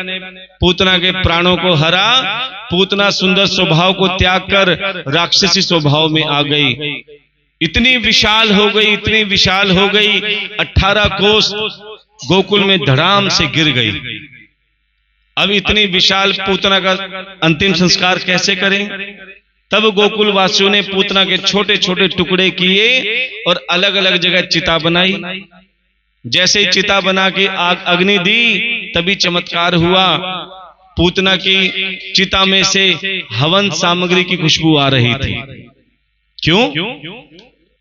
पूतना के प्राणों को हरा, पूतना सुंदर स्वभाव को त्याग कर राक्षसी स्वभाव में आ गई। इतनी विशाल हो गई, इतनी विशाल हो गई, 18 कोस गोकुल में धड़ाम से गिर गई। अब इतनी विशाल पूतना का अंतिम संस्कार कैसे करें? तब गोकुल वासियों ने पूतना के छोटे छोटे टुकड़े किए और अलग अलग जगह चिता बनाई। जैसे ही चिता बना के आग अग्नि दी तभी चमत्कार हुआ। पूतना की चिता में से हवन सामग्री की खुशबू आ रही थी। क्यों?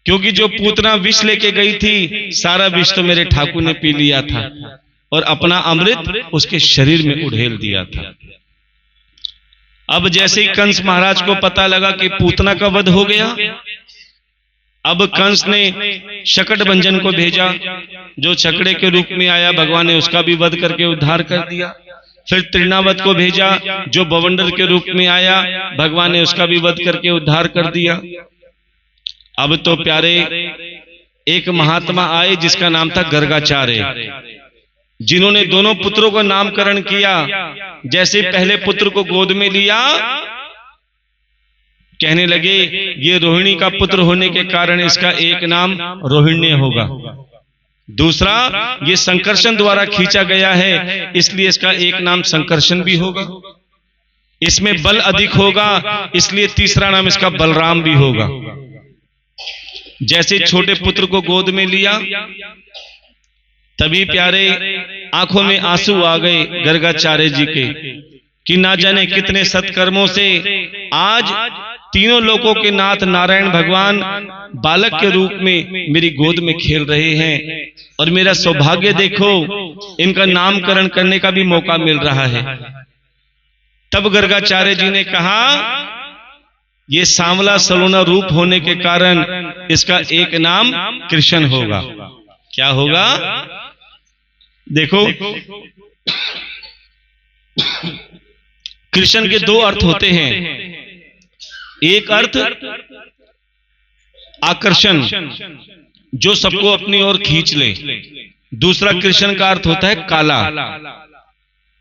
क्योंकि जो पूतना विष लेके गई थी, सारा विष तो मेरे ठाकुर ने पी लिया था और अपना अमृत उसके शरीर में उड़ेल दिया था। अब जैसे ही कंस महाराज को पता लगा कि पूतना का वध हो गया, अब कंस ने शकट भंजन को भेजा, जो छकड़े के रूप में आया, भगवान ने उसका भी वध करके उद्धार कर दिया। फिर तृणावत को भेजा, जो बवंडर के रूप में आया, भगवान ने उसका भी वध करके उद्धार कर दिया। अब तो प्यारे एक महात्मा आए जिसका नाम था गर्गाचार्य, जिन्होंने दोनों पुत्रों का नामकरण किया। जैसे पहले पुत्र को गोद में लिया, कहने लगे ये रोहिणी का पुत्र होने के कारण इसका एक नाम रोहिण्य होगा, दूसरा ये संकर्षण द्वारा खींचा गया है इसलिए इसका एक नाम संकर्षण भी होगा, इसमें बल अधिक होगा इसलिए तीसरा नाम इसका बलराम भी होगा। जैसे छोटे पुत्र को गोद में लिया, तभी प्यारे आंखों में आंसू आ गए गर्गाचार्य जी के, कि ना जाने कितने सत्कर्मों से आज तीनों लोकों के नाथ नारायण भगवान बालक के रूप में मेरी गोद में खेल रहे हैं, और मेरा सौभाग्य देखो, इनका नामकरण करने का भी मौका मिल रहा है। तब गर्गाचार्य जी ने कहा ये सांवला सलोना रूप होने के कारण इसका एक नाम कृष्ण होगा। क्या होगा? देखो, कृष्ण के दो अर्थ होते हैं। एक अर्थ आकर्षण, जो सबको अपनी ओर खींच ले। दूसरा कृष्ण का अर्थ होता है काला,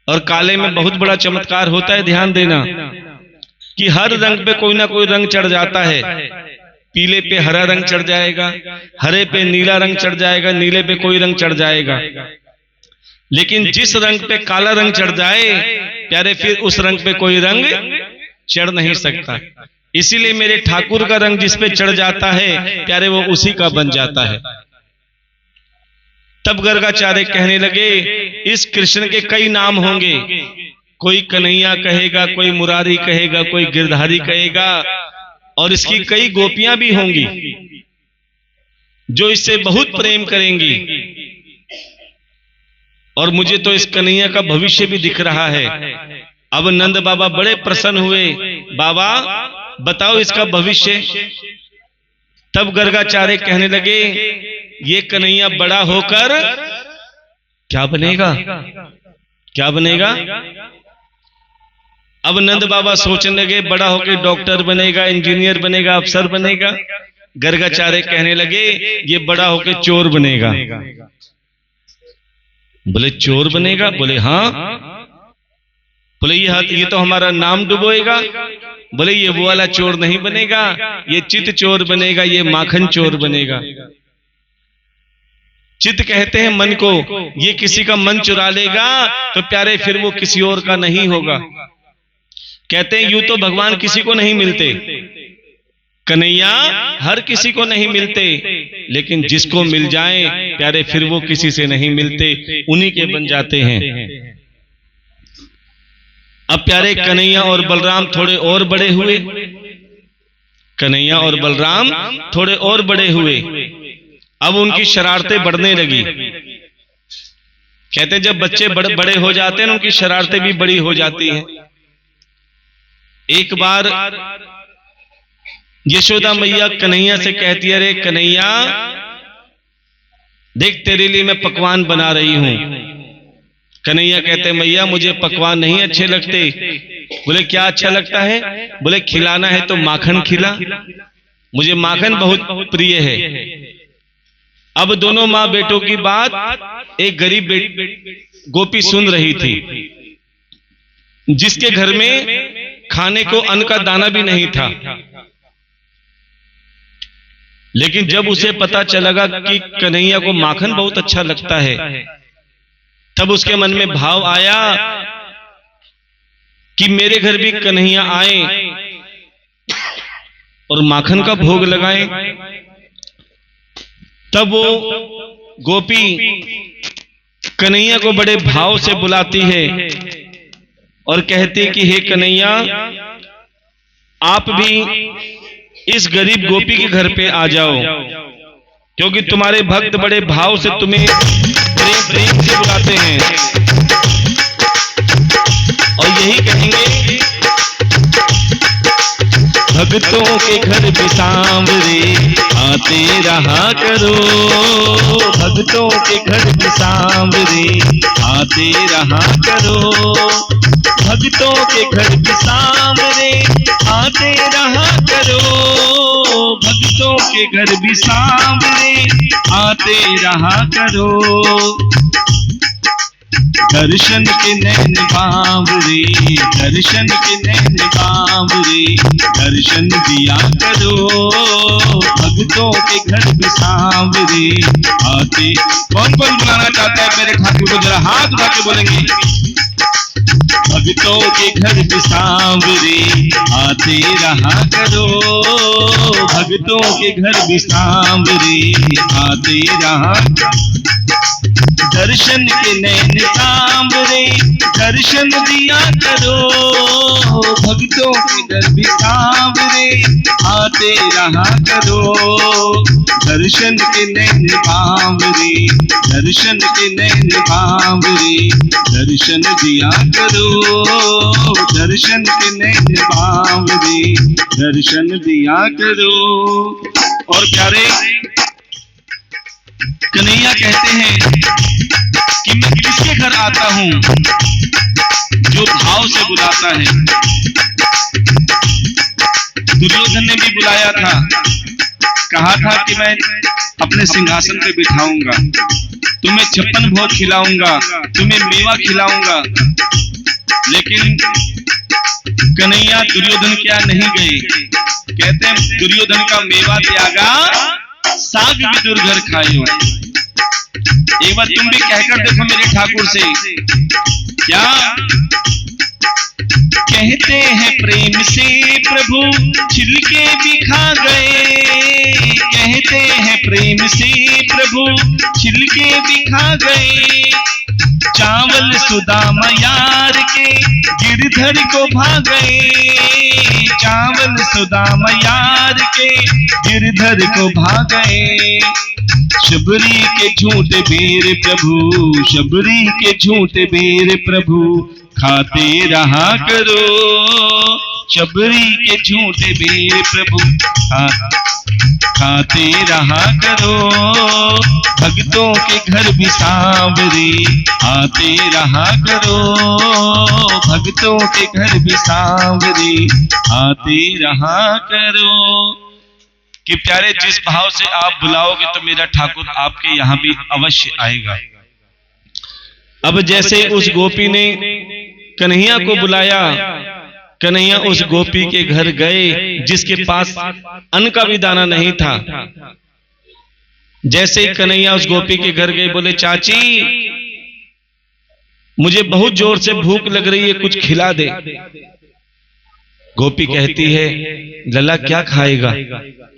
और काले में बहुत बड़ा चमत्कार होता है। ध्यान देना कि हर रंग पे कोई ना कोई रंग चढ़ जाता है। पीले पे हरा रंग चढ़ जाएगा, हरे पे नीला रंग चढ़ जाएगा, नीले पे कोई रंग चढ़ जाएगा। लेकिन जिस रंग पे काला रंग चढ़ जाए प्यारे, फिर उस रंग पे कोई रंग चढ़ नहीं सकता। इसीलिए मेरे ठाकुर का रंग जिस पे चढ़ जाता है प्यारे, वो उसी का बन जाता है। तब गर्गाचार्य कहने लगे इस कृष्ण के कई नाम होंगे, कोई कन्हैया कहेगा, कोई मुरारी कहेगा, कोई गिरधारी कहेगा, और इसकी कई गोपियां भी होंगी जो इससे बहुत प्रेम करेंगी। और मुझे तो इस कन्हैया का भविष्य भी दिख रहा है। अब नंद बाबा बड़े प्रसन्न हुए, बाबा बताओ इसका भविष्य। तब गर्गाचार्य कहने लगे ये कन्हैया बड़ा होकर क्या बनेगा? क्या बनेगा? अब नंद बाबा सोचने लगे बड़ा होकर डॉक्टर बनेगा, इंजीनियर बनेगा, अफसर बनेगा। गर्गाचार्य कहने लगे ये बड़ा होकर चोर बनेगा। बोले चोर बनेगा? बोले हाँ। बोले ये तो हमारा नाम डुबोएगा। बोले ये वो वाला चोर नहीं बनेगा, ये चित चोर बनेगा, ये माखन चोर बनेगा। चित कहते हैं मन को, ये किसी का मन चुरा लेगा तो प्यारे फिर वो किसी और का नहीं होगा। कहते हैं यूं तो भगवान किसी को नहीं मिलते, कन्हैया हर किसी को नहीं मिलते, लेकिन जिसको मिल जाए प्यारे फिर वो किसी से नहीं मिलते, उन्हीं के बन जाते हैं। अब प्यारे कन्हैया और बलराम थोड़े और बड़े हुए, कन्हैया और बलराम थोड़े और बड़े हुए। अब उनकी शरारतें बढ़ने लगी। कहते हैं जब बच्चे बड़े हो जाते हैं उनकी शरारतें भी बड़ी हो जाती हैं। एक बार यशोदा मैया कन्हैया से कहती है अरे कन्हैया देख तेरे लिए मैं पकवान बना रही हूं। कन्हैया कहते मैया मुझे पकवान नहीं अच्छे लगते। बोले क्या अच्छा लगता है? बोले खिलाना है तो माखन खिला, मुझे माखन बहुत प्रिय है। अब दोनों माँ बेटों की बात एक गरीब गोपी सुन रही थी, जिसके घर में खाने को अन्न का दाना भी नहीं था। लेकिन जब उसे पता चलेगा कि कन्हैया को माखन बहुत अच्छा लगता है, तब उसके मन में भाव आया कि मेरे घर भी कन्हैया आए और माखन का भोग लगाए। तब वो गोपी कन्हैया को बड़े भाव से बुलाती है और कहती है कि हे कन्हैया, आप भी इस गरीब गोपी के घर पे आ जाओ, क्योंकि तुम्हारे भक्त बड़े भाव से तुम्हें प्रेम से बुलाते हैं। और यही कहेंगे, भक्तों के घर भी सांवरे आते रहा करो, भक्तों के घर भी सांवरे आते रहा करो, भक्तों के घर भी सांवरे आते रहा करो, भक्तों के घर भी सांवरे आते रहा करो। दर्शन के नैन बावरे, दर्शन के नैन बावरे, दर्शन दिया करो, भक्तों के घर भी सांवरे आते। कौन कौन बुलाना चाहता है मेरे ठाकुर को? जरा हाथ उठा के बोलेंगे, भक्तों के घर भी सांवरे आते रहा करो, भक्तों के घर भी सांवरे आते रहा। दर्शन के नैन सांवरे दर्शन दिया करो, भक्तों के घर भी सांवरे आते रहा करो। दर्शन के नैन सांवरे दर्शन के नैन सांवरे दर्शन दिया करो, दर्शन के नैन सांवरे दर्शन दिया करो। और प्यारे कन्हैया कहते हैं कि मैं किसके घर आता हूं? जो भाव से बुलाता है। दुर्योधन ने भी बुलाया था, कहा था कि मैं अपने सिंहासन पे बिठाऊंगा, तुम्हें 56 भोग खिलाऊंगा, तुम्हें मेवा खिलाऊंगा। लेकिन कन्हैया दुर्योधन क्या नहीं गए। कहते हैं दुर्योधन का मेवा त्यागा, साग विदुर घर खायो। एक बार तुम भी कहकर देखो मेरे ठाकुर से, क्या कहते हैं प्रेम से प्रभु छिलके भी खा गए, कहते हैं प्रेम से प्रभु छिलके भी खा गए। चावल सुदामा यार के गिरधर को भा गए, चावल सुदामा यार के गिरधर को भा गए। शबरी के झूठे बेर प्रभु, शबरी के झूठे बेर प्रभु खाते रहा करो, शबरी के झूठे बेर प्रभु खाते रहा करो। भक्तों के घर भी सांवरे आते रहा करो, भक्तों के घर भी सांवरे आते रहा करो। कि प्यारे जिस भाव से आप बुलाओगे तो मेरा ठाकुर आपके यहां भी अवश्य आएगा। अब जैसे उस गोपी ने कन्हैया को बुलाया, कन्हैया उस गोपी के घर गए जिसके पास अन्न का भी दाना नहीं था। जैसे ही कन्हैया उस गोपी के घर गए, बोले चाची मुझे बहुत जोर से भूख लग रही है, कुछ खिला दे। गोपी कहती है लला क्या खाएगा?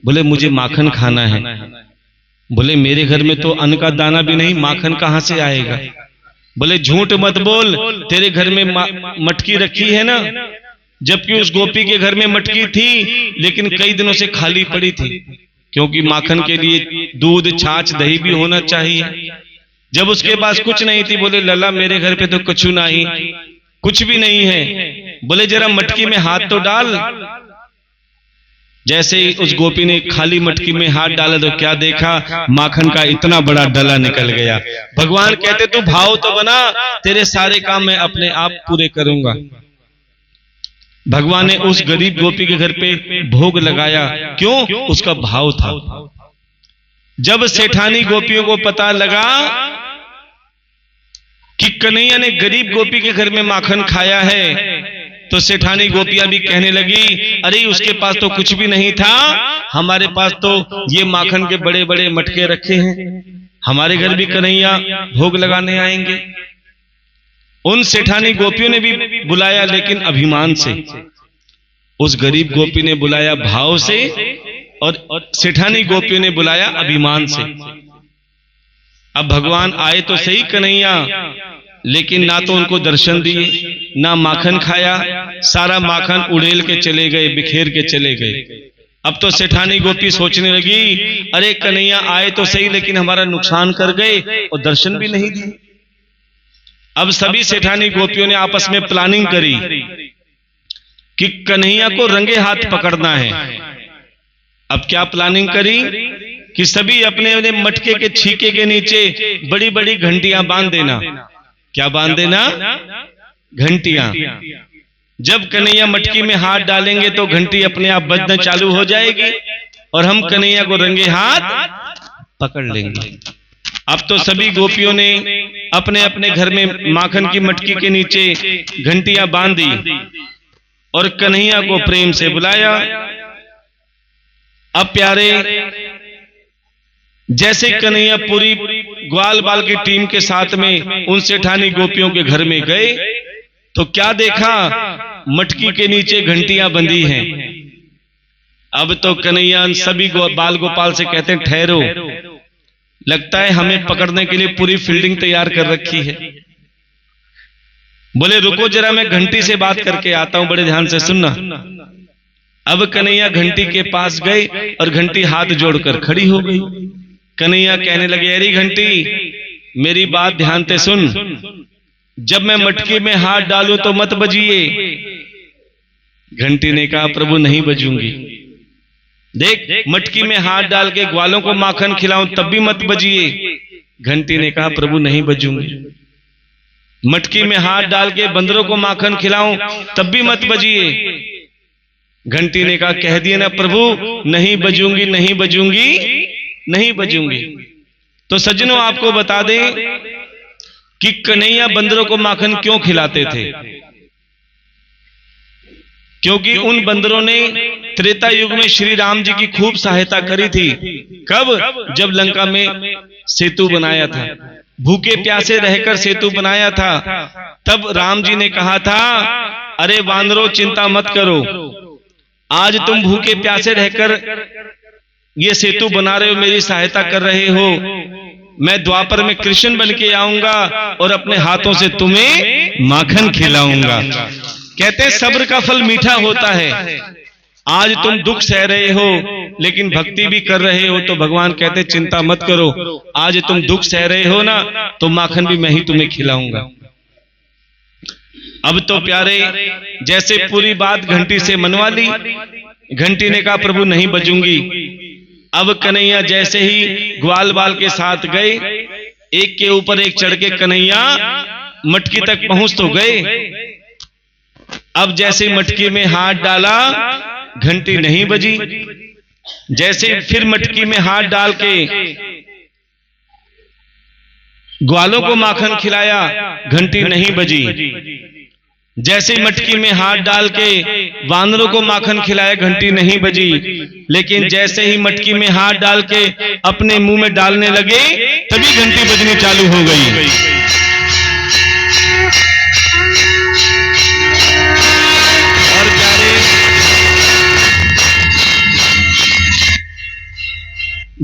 बोले मुझे माखन खाना है। बोले मेरे घर में तो अन्न का दाना भी नहीं, माखन कहां से आएगा? बोले झूठ मत बोल, तेरे घर में मटकी रखी है ना। जबकि उस गोपी के घर में मटकी थी, लेकिन कई दिनों से खाली पड़ी थी, क्योंकि माखन के लिए दूध छाछ दही भी होना चाहिए। जब उसके पास कुछ नहीं थी, बोले लला मेरे घर पे तो कुछ नहीं, कुछ भी नहीं है। बोले जरा मटकी में हाथ तो डाल। जैसे ही उस गोपी ने खाली मटकी में हाथ डाला तो क्या देखा, माखन का इतना बड़ा डला निकल गया। भगवान कहते तू भाव तो बना, तेरे सारे काम मैं अपने आप पूरे करूंगा। भगवान ने उस गरीब गोपी के घर पे भोग लगाया, क्यों? उसका भाव था। जब सेठानी गोपियों को पता लगा कि कन्हैया ने गरीब गोपी के घर में माखन खाया है, तो सेठानी गोपियां भी कहने लगी अरे उसके पास तो कुछ भी नहीं था, हमारे पास तो ये माखन के बड़े बड़े मटके रखे हैं, हमारे घर भी कन्हैया भोग लगाने आएंगे। उन सेठानी गोपियों ने भी बुलाया, लेकिन अभिमान से। उस गरीब गोपी ने बुलाया भाव से, और सेठानी गोपियों ने बुलाया अभिमान से। अब भगवान आए तो सही कन्हैया, लेकिन ना तो उनको दर्शन दिए, ना माखन खाया, सारा माखन उड़ेल के चले गए, बिखेर के चले गए। अब तो सेठानी गोपी सोचने लगी, अरे कन्हैया आए तो सही लेकिन हमारा नुकसान कर गए और दर्शन भी नहीं दिए। अब सभी सेठानी गोपियों ने आपस में प्लानिंग करी कि कन्हैया को रंगे हाथ पकड़ना है। अब क्या प्लानिंग करी कि सभी अपने अपने मटके के छीके के नीचे बड़ी बड़ी घंटियां बांध देना। क्या बांध देना? घंटियां। जब कन्हैया मटकी में हाथ डालेंगे तो घंटी अपने आप बजना चालू हो जाएगी और हम कन्हैया को रंगे हाथ पकड़ लेंगे। अब तो सभी गोपियों ने अपने अपने घर में माखन की मटकी के नीचे घंटियां बांधी और कन्हैया को प्रेम से बुलाया। अब प्यारे, जैसे कन्हैया पूरी ग्वाल बाल की टीम के साथ में उन सेठानी गोपियों के घर में गए तो क्या देखा? मटकी के नीचे घंटियां बंधी हैं। अब तो कन्हैया सभी बाल गोपाल से कहते हैं, ठहरो, लगता है हमें पकड़ने के लिए पूरी फील्डिंग तैयार कर रखी है। बोले रुको जरा, मैं घंटी से बात करके आता हूं, बड़े ध्यान से सुनना। अब कन्हैया घंटी के पास गए और घंटी हाथ जोड़कर खड़ी हो गई। कन्हैया कहने लगे, अरे घंटी मेरी बात ध्यान से सुन, जब मैं मटकी में हाथ डालूं तो मत बजिए। घंटी ने कहा, प्रभु नहीं बजूंगी। देख, मटकी में हाथ डाल के ग्वालों को माखन खिलाऊं तब भी मत बजिए। घंटी ने कहा, प्रभु नहीं बजूंगी। मटकी में हाथ डाल के बंदरों को माखन खिलाऊं तब भी मत बजिए। घंटी ने कहा, कह दिए ना प्रभु, नहीं बजूंगी, नहीं बजूंगी, नहीं बजूंगी। तो सज्जनों, आपको बता दें कि कन्हैया बंदरों को माखन क्यों खिलाते थे? क्योंकि उन बंदरों ने त्रेता युग में श्री राम जी की खूब सहायता करी थी। कब? जब लंका में सेतु बनाया था, भूखे प्यासे रहकर सेतु बनाया था। तब राम जी ने कहा था, अरे वानरों चिंता मत करो, आज तुम भूखे प्यासे रहकर ये सेतु बना रहे हो, मेरी सहायता कर रहे हो, मैं द्वापर में कृष्ण बन के आऊंगा और अपने हाथों से तुम्हें माखन खिलाऊंगा। कहते हैं सब्र का फल मीठा होता है। आज तुम दुख सह रहे हो लेकिन भक्ति भी कर रहे हो, तो भगवान कहते चिंता मत करो, आज तुम दुख सह रहे हो ना, तो माखन भी मैं ही तुम्हें खिलाऊंगा। अब तो प्यारे, जैसे पूरी बात घंटी से मनवा ली, घंटी ने कहा प्रभु नहीं बजूंगी। अब कन्हैया जैसे ही ग्वाल बाल के साथ गए, एक के ऊपर एक चढ़ के कन्हैया मटकी तक पहुंच तो गए। अब जैसे मटकी में हाथ डाला, घंटी नहीं बजी। जैसे फिर मटकी में हाथ डाल के ग्वालों को माखन खिलाया, घंटी नहीं बजी। जैसे मटकी में हाथ डाल के वानरों को माखन खिलाया, घंटी नहीं बजी। लेकिन जैसे ही मटकी में हाथ डाल के अपने मुंह में डालने लगे, तभी घंटी बजनी चालू हो गई। और प्यारे,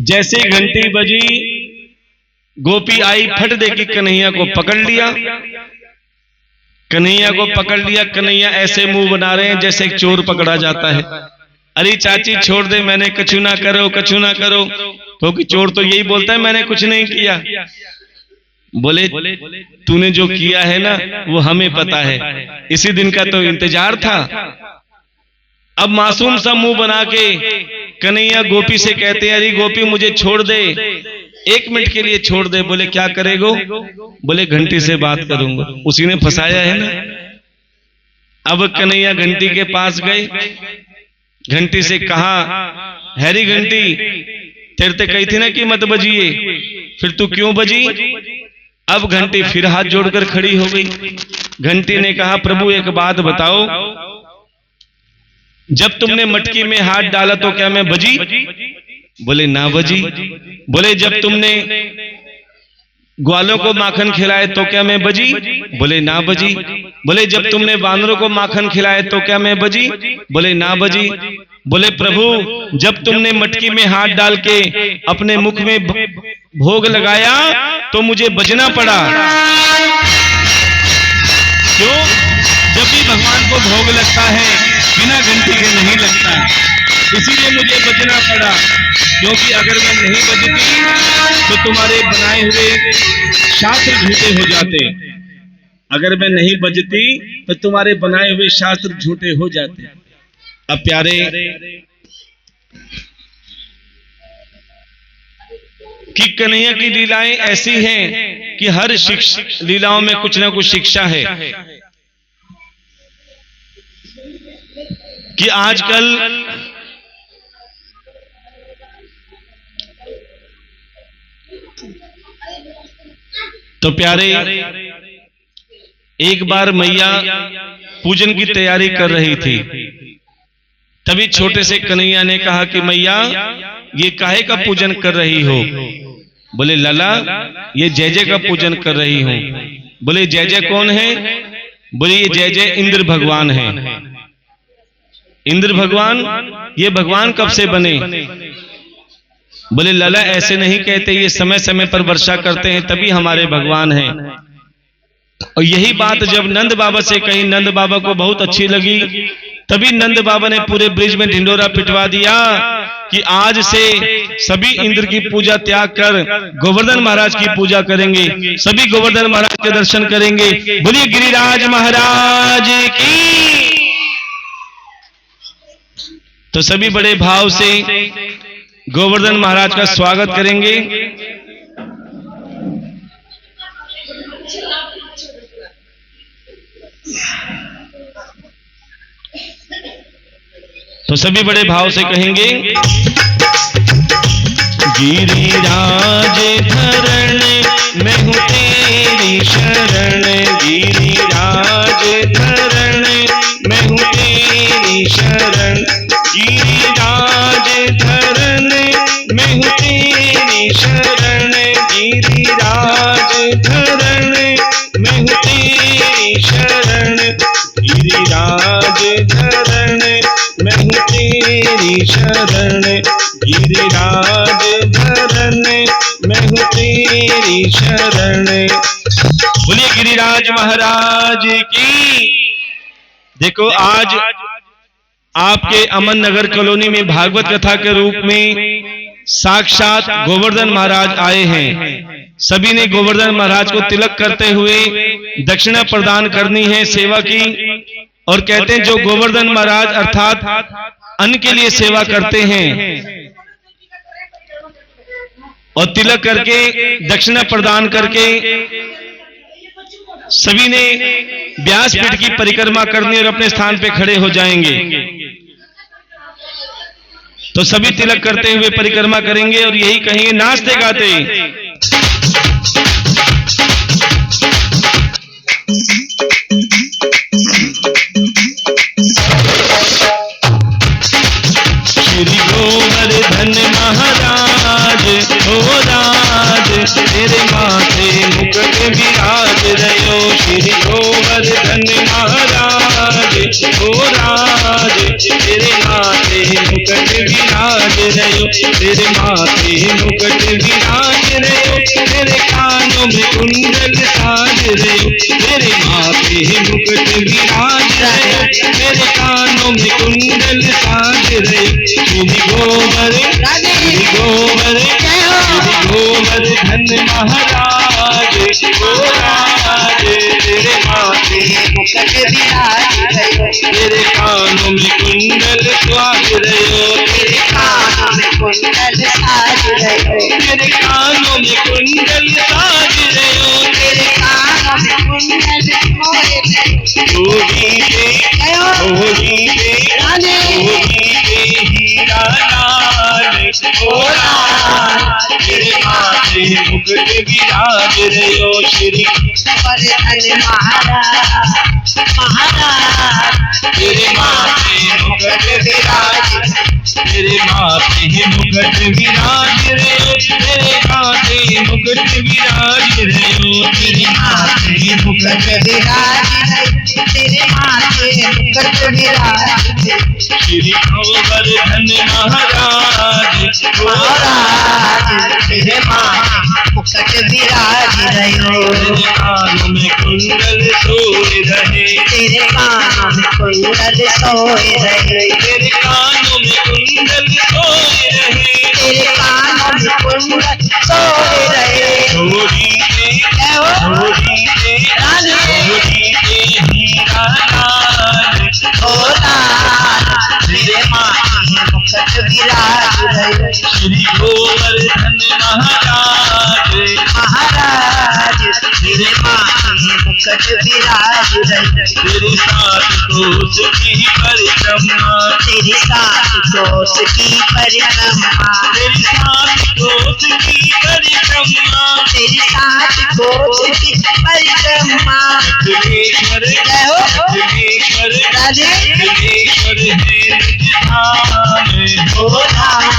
जैसे घंटी बजी, गोपी आई, फट दे के कन्हैया को पकड़ लिया। कन्हैया को पकड़ लिया। कन्हैया ऐसे मुंह बना रहे हैं जैसे एक चोर पकड़ा जाता है। अरे चाची छोड़ दे, मैंने कछु ना करो, कछु ना करो। क्योंकि चोर तो यही बोलता है मैंने कुछ नहीं किया। बोले तूने जो किया है ना वो हमें पता है, इसी दिन का तो इंतजार था। अब मासूम सा मुंह बना के कन्हैया गोपी से कहते हैं, अरे गोपी मुझे छोड़ दे, 1 मिनट के लिए छोड़ दे। बोले क्या करेगो? बोले घंटी से बात करूंगा। उसी ने फंसाया है ना। अब कन्हैया घंटी के पास गए, घंटी से कहा, हैरी घंटी तेरे ते कही थी ना कि मत बजिए, फिर तू क्यों बजी? अब घंटी फिर हाथ जोड़कर खड़ी हो गई। घंटी ने कहा, प्रभु एक बात बताओ, जब तुमने मटकी में हाथ डाला तो क्या मैं बजी? बोले ना बजी। बोले जब तुमने ग्वालों को माखन खिलाए तो क्या मैं बजी? बोले ना बजी। बोले जब तुमने वानरों को माखन खिलाए तो क्या मैं बजी? बोले ना बजी। बोले प्रभु जब तुमने मटकी में हाथ डाल के अपने मुख में भोग लगाया तो मुझे बजना पड़ा। क्यों? जब भी भगवान को भोग लगता है बिना घंटी के नहीं लगता, इसीलिए मुझे बजना पड़ा। क्योंकि अगर मैं नहीं बजती तो तुम्हारे बनाए हुए शास्त्र झूठे हो जाते। अगर मैं नहीं बजती तो तुम्हारे बनाए हुए शास्त्र झूठे हो जाते। अब प्यारे, कि कन्हैया की लीलाएं ऐसी हैं कि हर लीलाओं में कुछ ना कुछ शिक्षा है। कि आजकल तो प्यारे, एक बार मैया पूजन की तैयारी कर रही थी। तभी छोटे से कन्हैया ने कहा कि मैया ये काहे का पूजन कर रही हो? बोले लाला ये जय जय का पूजन कर रही हूं। बोले जय जय कौन है? बोले ये जय जय इंद्र भगवान है। इंद्र भगवान, ये भगवान कब से बने? बोले लाला ऐसे नहीं कहते, ये समय समय पर वर्षा करते हैं तभी हमारे भगवान हैं। और यही बात जब नंद बाबा से कही, नंद बाबा को बहुत अच्छी लगी। तभी नंद बाबा ने पूरे ब्रिज में ढिंडोरा पिटवा दिया कि आज से सभी इंद्र की पूजा त्याग कर गोवर्धन महाराज की पूजा करेंगे, सभी गोवर्धन महाराज के दर्शन करेंगे। बोलिए गिरिराज महाराज की। तो सभी बड़े भाव से गोवर्धन महाराज का स्वागत करेंगे। तो सभी बड़े भाव से कहेंगे, गिरिराज धरण मैं हूँ तेरी शरण, गिरिराज धरण मैं हूँ तेरी शरण, गिरिराज धरण मैं हूँ तेरी शरण, गिरिराज धरण मैं हूँ तेरी शरण, गिरिराज धरण मैं हूँ तेरी शरण, गिरिराज धरण मैं हूँ तेरी शरण। बोलिए गिरिराज महाराज की। देखो आज आपके अमन नगर कॉलोनी में भागवत कथा के रूप में साक्षात गोवर्धन महाराज आए हैं। सभी ने गोवर्धन महाराज को तिलक करते हुए दक्षिणा प्रदान करनी है सेवा की। और कहते हैं जो गोवर्धन महाराज अर्थात अन्न के लिए सेवा करते हैं और तिलक करके दक्षिणा प्रदान करके सभी ने व्यासपीठ की परिक्रमा करनी और अपने स्थान पे खड़े हो जाएंगे। तो सभी तिलक करते हुए परिक्रमा करेंगे और यही कहेंगे नाचते गाते, श्री गोवर्धन महाराज हो राज, तेरे माथे मुकुट विराज रहो। श्री गोवर्धन महाराज हो राज, तेरे माथे मुकुट विराज रहो, तेरे माथे मुकुट विराज रहो, तेरे कानों में कुंडल साज रहो, तेरे माथे मुकुट विराज रहो, तेरे कानों में कुंडल साज रहो। श्री गोवर्धन, श्री गोवर्धन महाराज हो राज, तेरे माथे मुकुट विराज रहो, तेरे कानों में कुंडल साज रहो, तेरे कानों में कुंडल साज रहो, तेरे कानों में कुंडल साज रहो, तेरे कानों में कुंडल होली पे हीरा लाल हो राज, तेरे माथे मुकुट विराज रहो। श्री गोवर्धन महाराज तेरे माथे मुकुट विराज, तेरे माथे मुकुट विराज रहो, तेरे माथे मुकुट विराज रहो, तेरे माथे मुकुट विराज, तेरे माथे मुकुट विराज। श्री गोवर्धन महाराज तेरे माथे मुकुट विराज रहो। तेरे कानों में कुंडल सोए रहे, तेरे कानों में कुंडल सोए रहे। तेरे कानों में कुंडल सोए रहे, तेरे कानों में कुंडल सोए रहे। छोड़ी पे छोड़ी पे छोड़ी पे हीरा लाल, ओ लाल तेरे माथे मुकुट विराज रहे। श्री गोवर्धन महाराज, महाराज तेरे माथे मुकुट विराज रहे। तेरे साथ कोस की परिक्रमा, तेरे साथ कोस की परिक्रमा। तेरे साथ कोस की परिक्रमा, तेरे साथ कोस की परिक्रमा। अखिलेश्वर जय हो अखिलेश्वर राधे। अखिलेश्वर है निज धाम, ओ धाम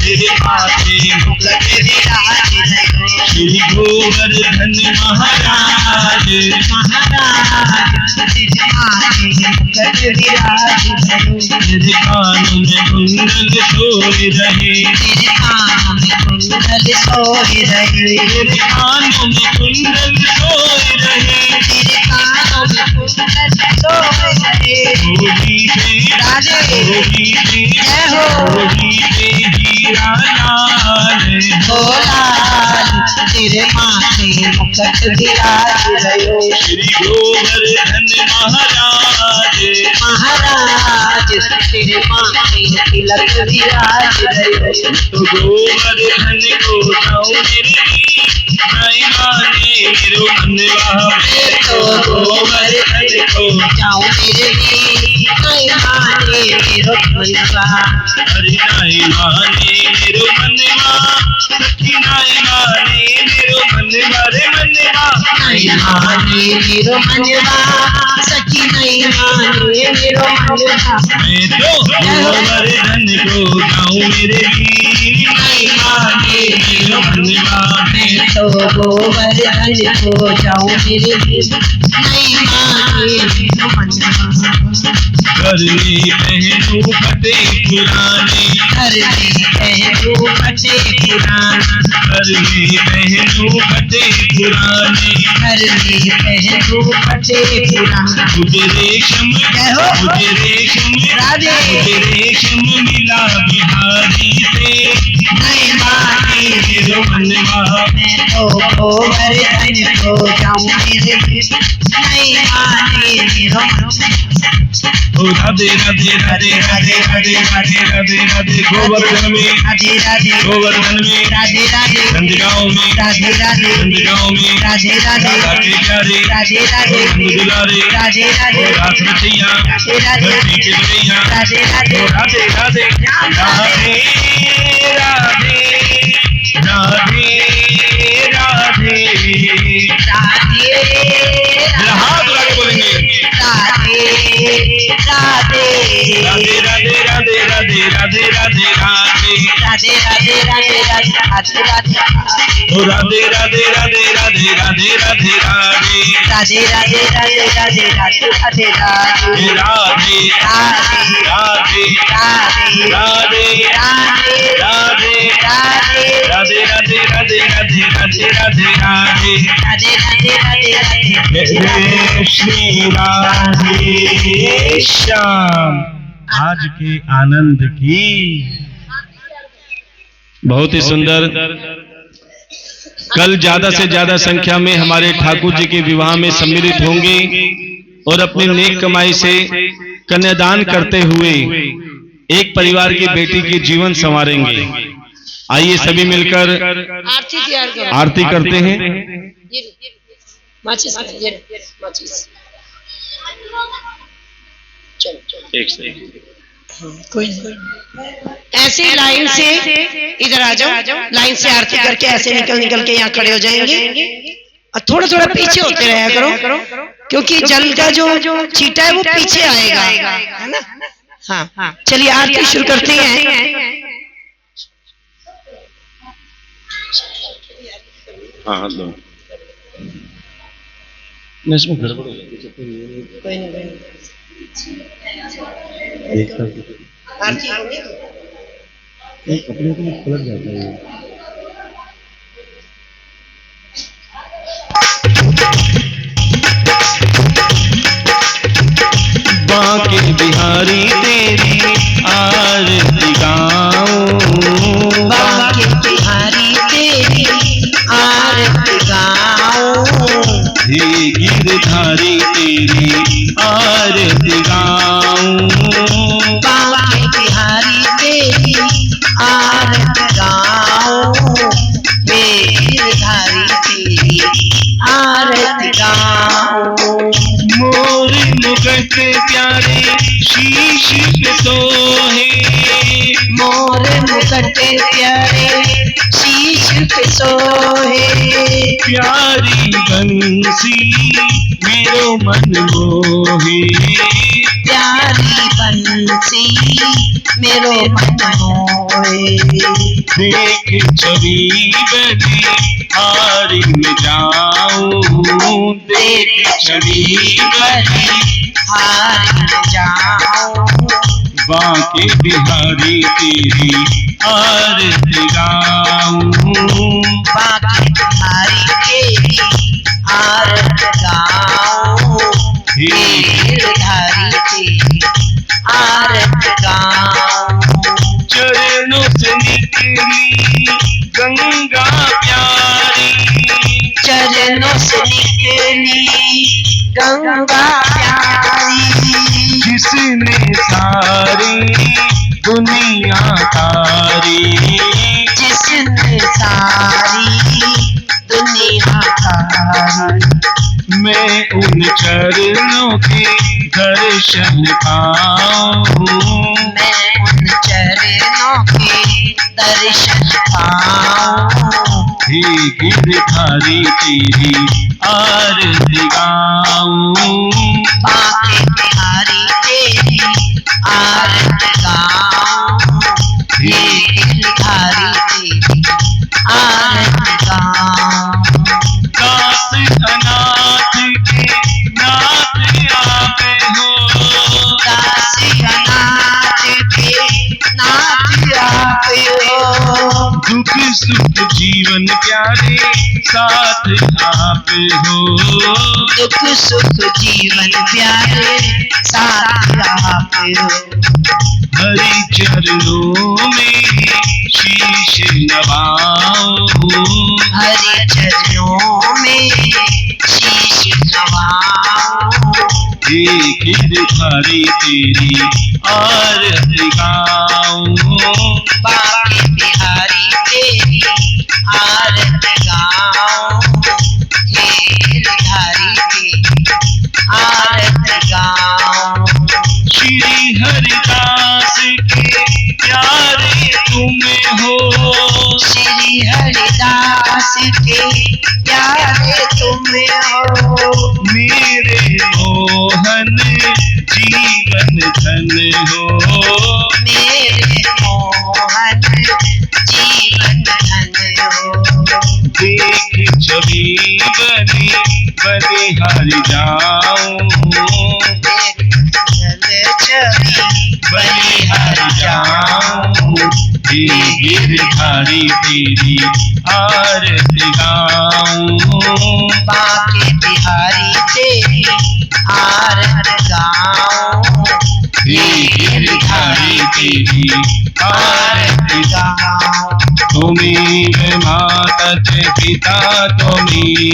तेरे माथे मुकुट विराज रहे। श्री गोवर्धन महाराज, महाराज तेरे माथे मुकुट विराज रहे। तेरे कानों में कुंडल सोए रहे, तेरे कानों में कुंडल सोए रहे। तेरे कानों में कुंडल सोए रहे, तेरे कानों में कुंडल सोए रहे। होली पे राधे होली पे जय हो। होली पे हीरा लाल, ओ लाल तेरे माथे मुकुट विराज रहे। श्री गोवर्धन महाराज, महाराज तेरे माथे तिलक विराज रहे। तो गोवर्धन को जाऊं मेरे नहीं माने मेरो मनवा, तो गोवर्धन को जाऊं मेरे भी नहीं माने मेरो मनवा। हरि नहीं माने मेरो मनवा, सखी नहीं माने मेरो मनवा रे मनवा, नहीं माने मेरो मनवा। सखी नहीं माने मेरो मनवा। मैं तो गोवर्धन को जाऊं मेरे वीर नहीं माने मेरो मनवा, मैं तो गोवर्धन को जाऊं मेरे भी नहीं माने मेरो मनवा। घर में पहनू फटे पुराने, घर में पहनू फटे पुराने। घर में पहनू फटे पुराने, घर में पहनू फटे पुराने। मुझे रेशम जय हो मुझे रेशम राधे। मुझे रेशम मिला बिहारी से नहीं माने मेरो मनवा, मैं तो गोवर्धन को जाऊं मेरे भी नहीं माने मेरो मनवा। ओ राधे राधे राधे राधे राधे राधे राधे राधे गोवर्धन में राधे राधे गोवर्धन में राधे राधे नंदगांव में राधे राधे नंदगांव में राधे राधे राधा के प्यारे राधे राधे नंद दुलारे राधे राधे रास रचैया राधे राधे धरती के बलैया राधे राधे ओ राधे राधे राधे राधे राधे राधे राधे हाथ लगा के बोलेंगे राधे राधे राधे राधे राधे राधे राधे राधे राधे राधे राधे राधे राधे राधे ओ राधे राधे राधे राधे राधे राधे राधे राधे राधे राधे राधे राधे राधे हे राधे राधे राधे राधे राधे राधे राधे राधे राधे राधे राधे राधे राधे राधे राधे राधे राधे राधे हे श्री राधे श्याम आज के आनंद की बहुत ही सुंदर। कल ज्यादा से ज्यादा संख्या में हमारे ठाकुर जी के विवाह में सम्मिलित होंगे और अपनी नेक कमाई से कन्यादान करते हुए एक परिवार की बेटी की जीवन संवारेंगे। आइए सभी मिलकर आरती तैयार करो। आरती करते हैं। माचिस माचिस चलो एक सेकंड कोई नहीं। ऐसे लाइन से इधर आ जाओ। लाइन से आरती करके ऐसे निकल के यहाँ खड़े हो जाएंगे और थोड़ा थोड़ा पीछे होते रहा करो, क्योंकि जल का जो छींटा है वो पीछे आएगा, है ना। हाँ चलिए आरती शुरू करते हैं। हाँ लो इसमें गड़बड़ हो जाती है। कोई नहीं एक आरती होगी। अपने को पलट जाता है। बांके बिहारी तेरी आरती गाऊं, बांके बिहारी तेरी आरती गाऊं, हे गिरधारी तेरी आरती गाऊं, बांके बिहारी तेरी आरती गाऊं, हे गिरधारी तेरी आरती गाऊं। मोर मुकुट प्यारे शीश पे सोहे, मोर मुकुट प्यारे शीश पे सोहे, प्यारी बंसी मेरो मन मोहे, प्यारी बंसी मेरो मन मोहे। देख छवि बनी हारी में जाऊं, देख छवि बनी हारी में जाऊं, बांके बिहारी तेरी आरती गाऊं, बांके बिहारी तेरी आरती गाऊं, हे गिरधारी तेरी आरती गाऊं। चरणों से निकली गंगा प्यारी, चरणों से निकली गंगा प्यारी, जिसने सारी दुनिया तारी, जिसने सारी दुनिया तारी। मैं उन चरणों के दर्शन पाऊं, मैं उन चरणों के दर्शन पाऊं, हे गिरधारी तेरी आरती गाऊं, बांके बिहारी तेरी आरती गाऊं, हे गिरधारी तेरी आरती गाऊं। दास अनाथ के नाथ आपे हो, दासी अनाथ के नाथ आप हो, दुख सुख जीवन प्यारे साथ आप हो, दुख सुख जीवन प्यारे साथ आप हो। हरि चरणों में शीश नवाऊं, हरि चरणों में शीश नवाऊं, हे गिरधारी तेरी आरती गाऊं, बांके बिहारी तेरी आरती गाऊं, हे गिरधारी तेरी आरती गाऊं। श्री हरिदास के प्यारे तुम हो, श्री हरिदास के प्यारे तुम हो, मेरे मोहन जीवन धन हो, मेरे मोहन जीवन धन हो। देख छवि बनी बलिहारी जाऊं, बलिहारी जाऊं, हे गिरधारी तेरी आरती गाऊं, बांके बिहारी तेरी आरती गाऊं, हे गिरधारी तेरी आरती गाऊं। तुम्ही माता पिता तुम्ही